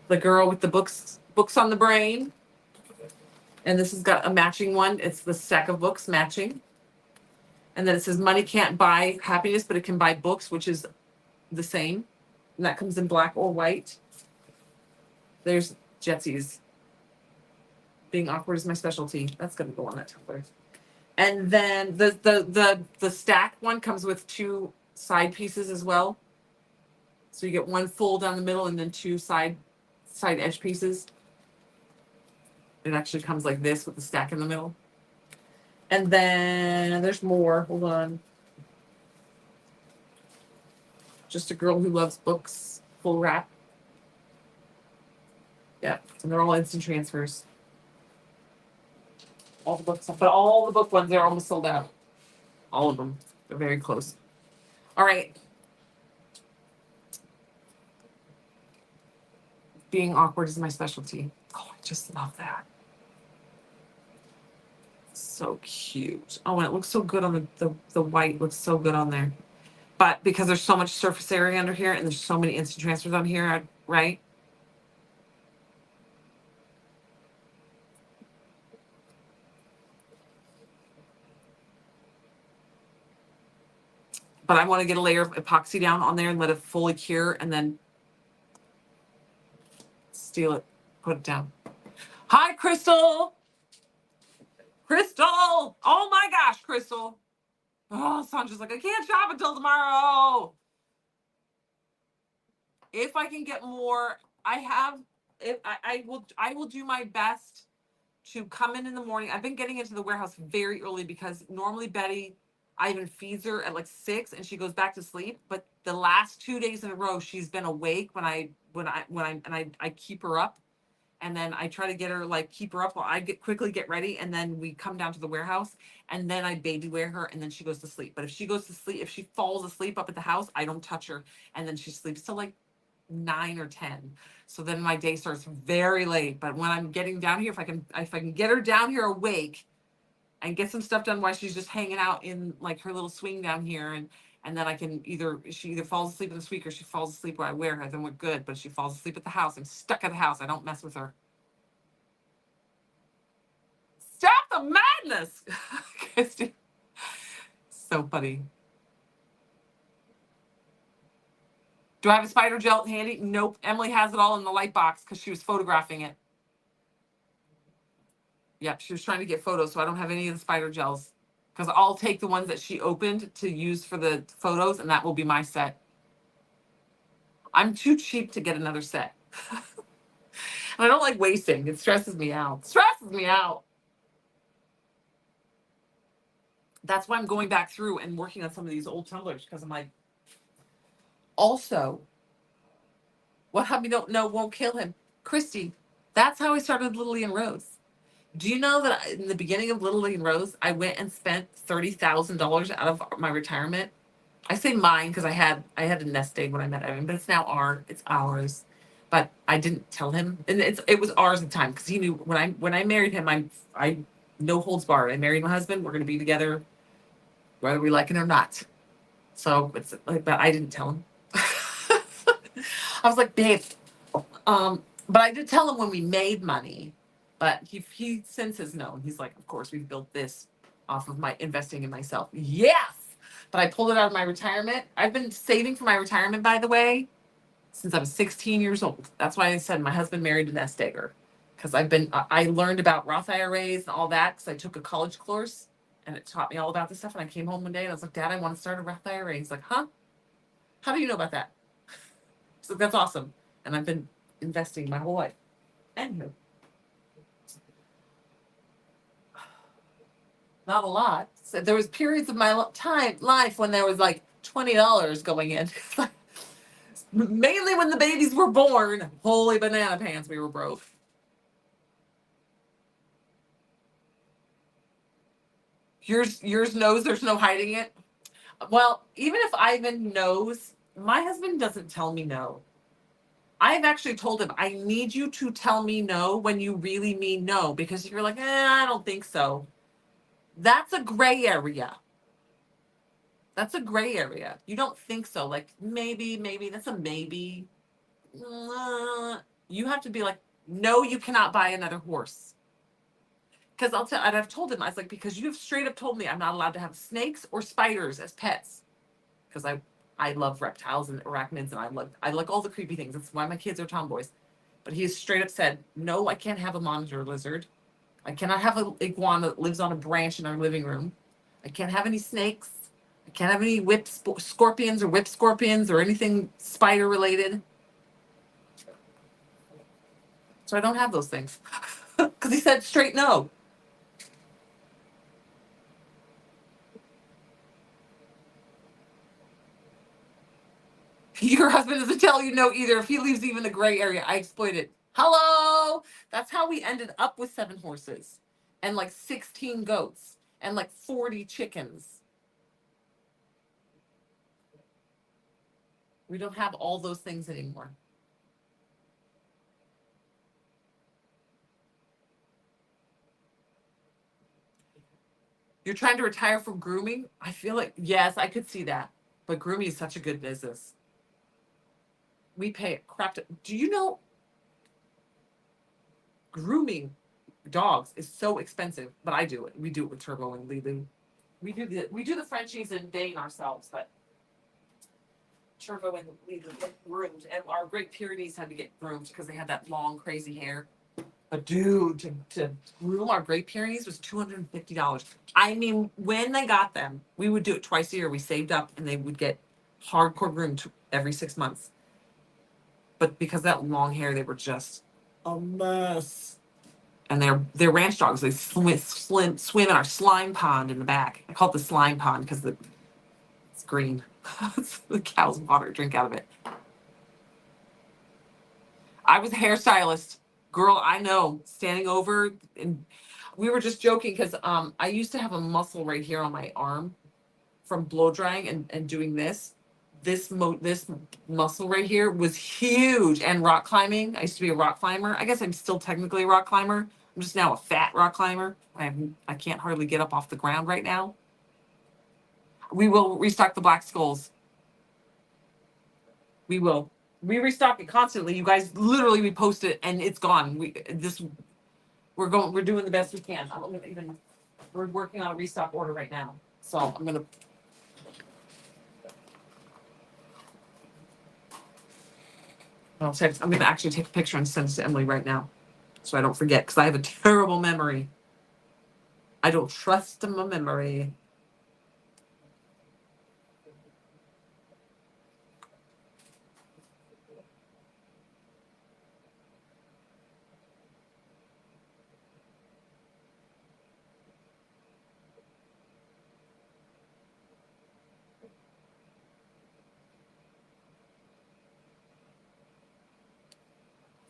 the girl with the books on the brain. And this has got a matching one. It's the stack of books matching. And then it says money can't buy happiness, but it can buy books, which is the same. And that comes in black or white. There's Jetsy's. Being awkward is my specialty. That's gonna go on that Tumblr. And then the stack one comes with 2 side pieces as well. So you get one full down the middle and then 2 side edge pieces. It actually comes like this with the stack in the middle. And then there's more. Hold on. Just a girl who loves books. Full wrap. Yeah, and they're all instant transfers. All the books, but all the book ones, they're almost sold out. All of them. They're very close. All right. Being awkward is my specialty. Oh, I just love that. So cute. Oh, and it looks so good on the white looks so good on there. But because there's so much surface area under here and there's so many instant transfers on here, right? But I want to get a layer of epoxy down on there and let it fully cure and then steal it, put it down. Hi, Crystal. Crystal. Oh my gosh, Crystal. Oh, Sandra's like, I can't shop until tomorrow. If I can get more, I will do my best to come in the morning. I've been getting into the warehouse very early because normally Betty, I even feeds her at like 6 and she goes back to sleep. But the last 2 days in a row, she's been awake when I keep her up. And then I try to get her, like, keep her up while I quickly get ready. And then we come down to the warehouse and then I baby wear her and then she goes to sleep. But if she goes to sleep, if she falls asleep up at the house, I don't touch her. And then she sleeps till like 9 or 10. So then my day starts very late. But when I'm getting down here, if I can get her down here awake and get some stuff done while she's just hanging out in like her little swing down here, and then I can she either falls asleep in the suite or she falls asleep where I wear her, then we're good. But if she falls asleep at the house, I'm stuck at the house. I don't mess with her. Stop the madness. Christy. So funny. Do I have a spider gel handy? Nope. Emily has it all in the light box because she was photographing it. Yep, she was trying to get photos, so I don't have any of the spider gels. Because I'll take the ones that she opened to use for the photos, and that will be my set. I'm too cheap to get another set. And I don't like wasting. It stresses me out. That's why I'm going back through and working on some of these old tumblers, because I'm like, also, what hubby don't know won't kill him. Christy, that's how I started Little and Rose. Do you know that in the beginning of Little and Rose, I went and spent $30,000 out of my retirement? I say mine because I had a nest egg when I met Evan, but it's now ours. But I didn't tell him, and it was ours at the time because he knew when I married him, I no holds barred. I married my husband. We're going to be together, whether we like it or not. So it's like, but I didn't tell him. I was like, babe, but I did tell him when we made money. But he since has known. He's like, of course, we've built this off of my investing in myself. Yes. But I pulled it out of my retirement. I've been saving for my retirement, by the way, since I was 16 years old. That's why I said my husband married a nest egger. Because I learned about Roth IRAs and all that because I took a college course And it taught me all about this stuff. And I came home one day and I was like, Dad, I want to start a Roth IRA. He's like, huh? How do you know about that? So that's awesome. And I've been investing my whole life. Anywho, not a lot. So there was periods of my life when there was like $20 going in. Mainly when the babies were born. Holy banana pants, we were broke. Yours knows there's no hiding it. Well, even if Ivan knows, my husband doesn't tell me no. I've actually told him, I need you to tell me no when you really mean no, because if you're like, I don't think so, that's a gray area. That's a gray area. You don't think so. Like, maybe, that's a maybe. You have to be like, no, you cannot buy another horse. Because and I've told him, I was like, because you have straight up told me I'm not allowed to have snakes or spiders as pets. Because I love reptiles and arachnids and I like all the creepy things. That's why my kids are tomboys. But he has straight up said, no, I can't have a monitor lizard. I cannot have an iguana that lives on a branch in our living room. I can't have any snakes. I can't have any scorpions or whip scorpions or anything spider related. So I don't have those things. Because he said straight no. Your husband doesn't tell you no either. If he leaves even a gray area, I exploit it. Hello. That's how we ended up with 7 horses and like 16 goats and like 40 chickens. We don't have all those things anymore. You're trying to retire from grooming? I feel like, yes, I could see that. But grooming is such a good business. We pay crap to, do you know grooming dogs is so expensive, but I do it. We do it with Turbo and Lulu. We do the Frenchies and Dane ourselves, but Turbo and Lulu get groomed, and our Great Pyrenees had to get groomed because they had that long, crazy hair. But dude, to groom our Great Pyrenees was $250. I mean, when they got them, we would do it twice a year. We saved up, and they would get hardcore groomed every 6 months. But because of that long hair, they were just a mess. And they're ranch dogs. They swim in our slime pond in the back. I call it the slime pond because it's green. The cows water drink out of it. I was a hairstylist. Girl, I know. Standing over, and we were just joking because I used to have a muscle right here on my arm from blow drying and doing this. This muscle right here was huge. And rock climbing. I used to be a rock climber. I guess I'm still technically a rock climber. I'm just now a fat rock climber. I can't hardly get up off the ground right now. We will restock the black skulls. We will. We restock it constantly. You guys, literally, we post it and it's gone. We're doing the best we can. We're working on a restock order right now. So I'm gonna. I'm gonna actually take a picture and send it to Emily right now, so I don't forget because I have a terrible memory. I don't trust my memory.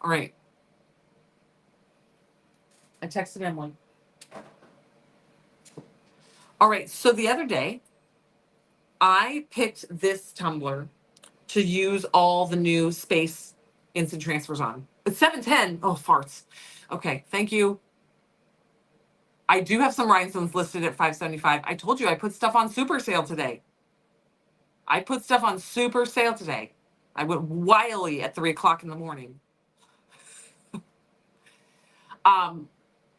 All right. I texted Emily. All right. So the other day, I picked this tumbler to use all the new space instant transfers on. It's 710. Oh, farts. Okay. Thank you. I do have some rhinestones listed at $575. I told you I put stuff on super sale today. I went wily at 3:00 in the morning.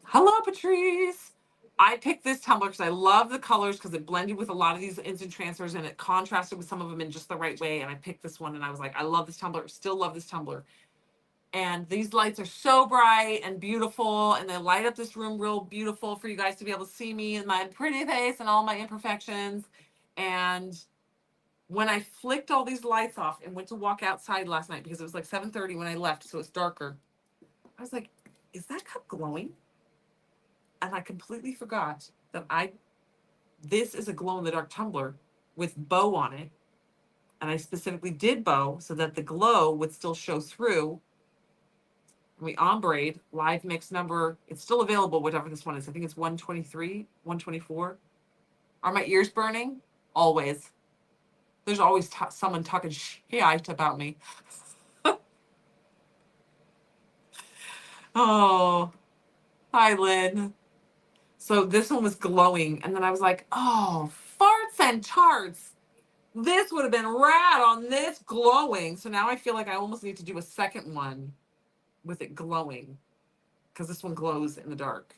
Hello, Patrice. I picked this tumbler because I love the colors because it blended with a lot of these instant transfers and it contrasted with some of them in just the right way. And I picked this one and I was like, I love this tumbler. Still love this tumbler. And these lights are so bright and beautiful, and they light up this room real beautiful for you guys to be able to see me and my pretty face and all my imperfections. And when I flicked all these lights off and went to walk outside last night, because it was like 7:30 when I left, so it's darker, I was like, is that cup glowing? And I completely forgot that this is a glow in the dark tumbler with bow on it. And I specifically did bow so that the glow would still show through. And we ombrayed live mix number. It's still available, whatever this one is. I think it's 123, 124. Are my ears burning? Always. There's always someone talking shit about me. Oh, hi, Lynn. So this one was glowing. And then I was like, oh, farts and tarts. This would have been rad on this glowing. So now I feel like I almost need to do a second one with it glowing, because this one glows in the dark.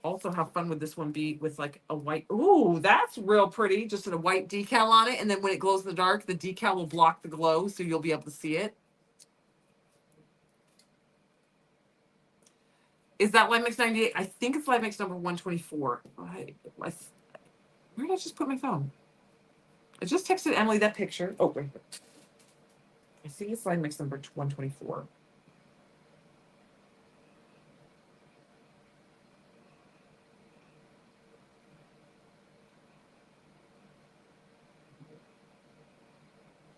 Also, how fun would this one be with like a white? Ooh, that's real pretty. Just a white decal on it. And then when it glows in the dark, the decal will block the glow, so you'll be able to see it. Is that Light Mix 98? I think it's Light Mix number 124. Where did I just put my phone? I just texted Emily that picture. Oh, wait. I think it's Light Mix number 124.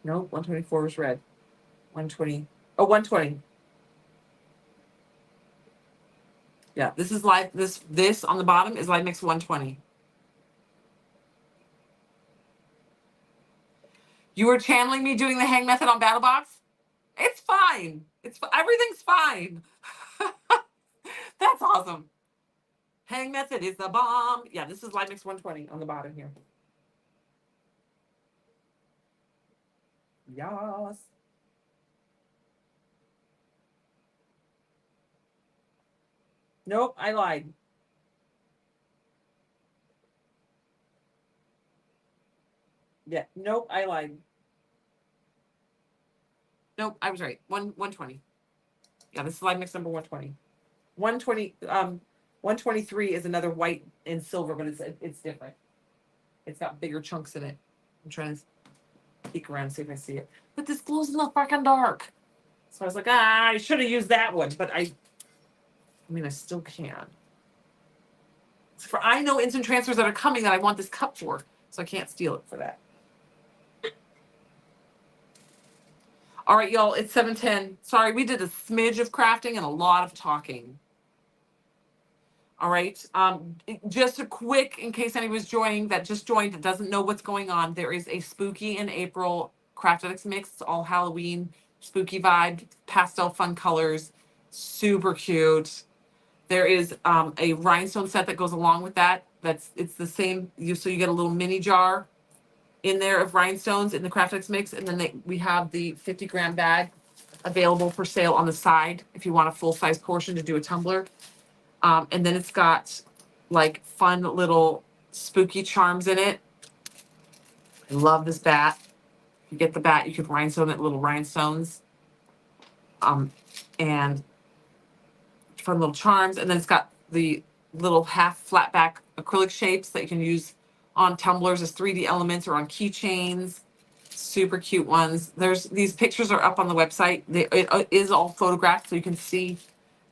Nope, 124 was red. 120. Oh, 120. Yeah, this is live. This on the bottom is Light Mix 120. You were channeling me doing the hang method on BattleBox? It's fine. Everything's fine. That's awesome. Hang method is the bomb. Yeah, this is Light Mix 120 on the bottom here. Yes. Nope, I lied. Yeah, nope, I lied. Nope, I was right. 120. Yeah, this is Light Mix number 120. 123 is another white and silver, but it's different. It's got bigger chunks in it. I'm trying to peek around and see if I see it. But this glows in the fucking dark. So I was like, I should have used that one, but I mean, I still can. For I know instant transfers that are coming that I want this cup for, so I can't steal it for that. All right, y'all, it's 7:10. Sorry, we did a smidge of crafting and a lot of talking. All right. Just a quick, in case anybody's joining that just joined that doesn't know what's going on, there is a spooky in April Craft Addicts mix. It's all Halloween, spooky vibe, pastel fun colors, super cute. There is a rhinestone set that goes along with that. It's the same. So you get a little mini jar in there of rhinestones in the Craft Addicts mix, and then we have the 50-gram bag available for sale on the side if you want a full size portion to do a tumbler. And then it's got like fun little spooky charms in it. I love this bat. If you get the bat, you can rhinestone it, little rhinestones. And fun little charms. And then it's got the little half flat back acrylic shapes that you can use on tumblers as 3D elements or on keychains. Super cute ones. These pictures are up on the website. It is all photographed, so you can see.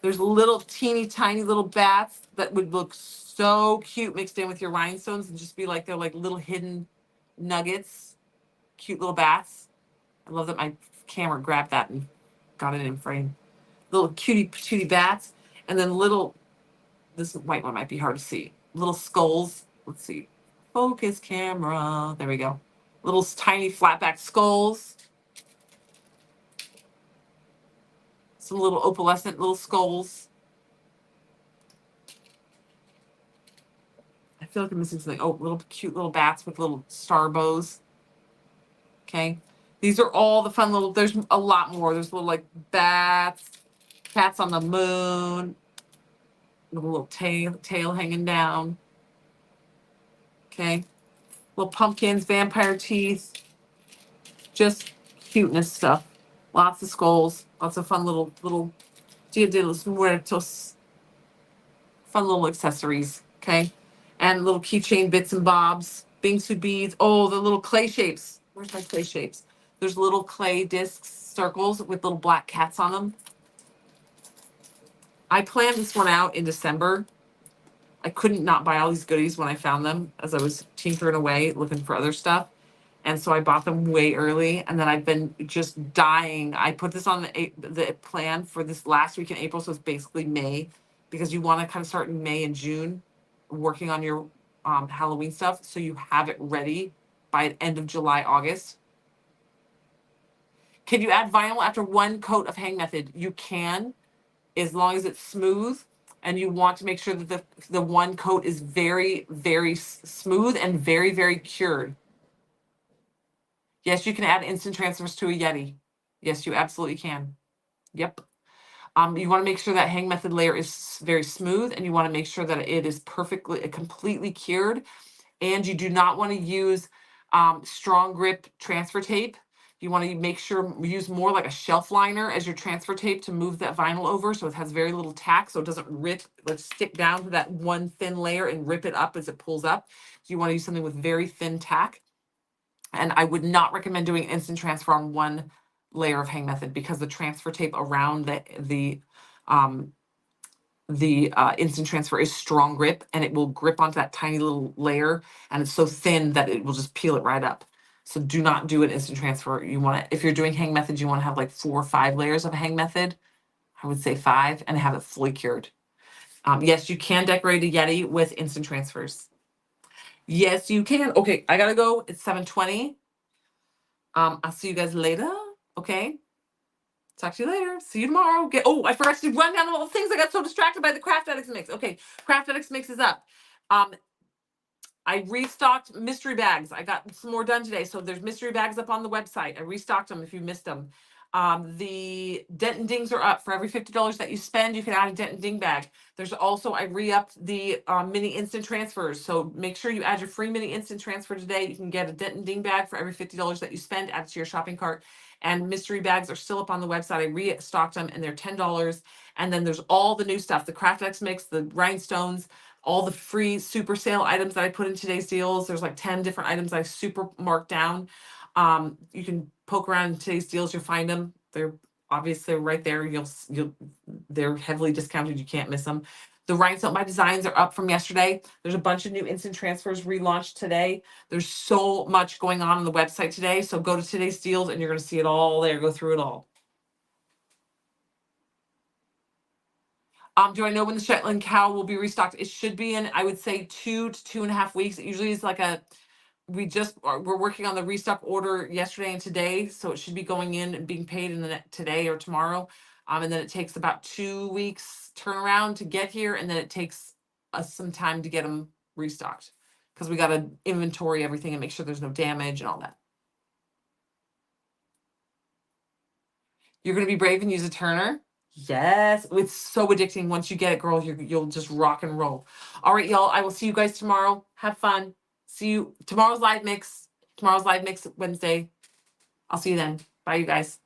There's little teeny tiny little bats that would look so cute mixed in with your rhinestones and just be like they're like little hidden nuggets. Cute little bats. I love that my camera grabbed that and got it in frame. Little cutie patootie bats. And then this white one might be hard to see. Little skulls. Let's see. Focus camera. There we go. Little tiny flatback skulls. Some little opalescent little skulls. I feel like I'm missing something. Oh, little cute little bats with little star bows. Okay. These are all the fun little, there's a lot more. There's little like bats, cats on the moon, little tail hanging down. Okay. Little pumpkins, vampire teeth. Just cuteness stuff. Lots of skulls, lots of fun little Dia de los Muertos, fun little accessories, okay? And little keychain bits and bobs, bingsu beads. Oh, the little clay shapes. Where's my clay shapes? There's little clay discs, circles with little black cats on them. I planned this one out in December. I couldn't not buy all these goodies when I found them as I was tinkering away looking for other stuff. And so I bought them way early, and then I've been just dying. I put this on the plan for this last week in April, so it's basically May, because you want to kind of start in May and June working on your Halloween stuff, so you have it ready by the end of July, August. Can you add vinyl after one coat of hang method? You can, as long as it's smooth, and you want to make sure that the one coat is very, very smooth and very, very cured. Yes, you can add instant transfers to a Yeti. Yes, you absolutely can. Yep. You want to make sure that hang method layer is very smooth, and you want to make sure that it is completely cured. And you do not want to use strong grip transfer tape. You want to make sure use more like a shelf liner as your transfer tape to move that vinyl over, so it has very little tack, so it doesn't rip. Let's stick down to that one thin layer and rip it up as it pulls up. So you want to use something with very thin tack. And I would not recommend doing instant transfer on one layer of hang method, because the transfer tape around the instant transfer is strong grip, and it will grip onto that tiny little layer, and it's so thin that it will just peel it right up. So do not do an instant transfer. You want to, if you're doing hang method, you want to have like 4 or 5 layers of hang method. I would say 5, and have it fully cured. Yes, you can decorate a Yeti with instant transfers. Yes, you can. Okay, I gotta go. It's 7:20. I'll see you guys later. Okay. Talk to you later. See you tomorrow. I forgot to run down all the things. I got so distracted by the Craft Addicts mix. Okay, Craft Addicts mix is up. I restocked mystery bags. I got some more done today. So there's mystery bags up on the website. I restocked them if you missed them. The dent-and-dings are up. For every $50 that you spend, you can add a dent-and-ding bag. There's also, I re-upped the mini instant transfers. So make sure you add your free mini instant transfer today. You can get a dent-and-ding bag for every $50 that you spend, add it to your shopping cart. And mystery bags are still up on the website. I restocked them, and they're $10. And then there's all the new stuff, the Craft X mix, the rhinestones, all the free super sale items that I put in today's deals. There's like 10 different items I super marked down. You can poke around in today's deals, you'll find them. They're obviously right there. They're heavily discounted. You can't miss them. The Rhinestone by Designs are up from yesterday. There's a bunch of new instant transfers relaunched today. There's so much going on the website today. So go to today's deals, and you're going to see it all there. Go through it all. Do I know when the Shetland cow will be restocked? It should be in, I would say, 2 to 2.5 weeks. It usually is like we're working on the restock order yesterday and today. So it should be going in and being paid in today or tomorrow. And then it takes about 2 weeks turnaround to get here. And then it takes us some time to get them restocked, because we got to inventory everything and make sure there's no damage and all that. You're going to be brave and use a turner. Yes, it's so addicting. Once you get it, girl, you'll just rock and roll. All right, y'all. I will see you guys tomorrow. Have fun. See you tomorrow's live mix. Tomorrow's live mix Wednesday. I'll see you then. Bye, you guys.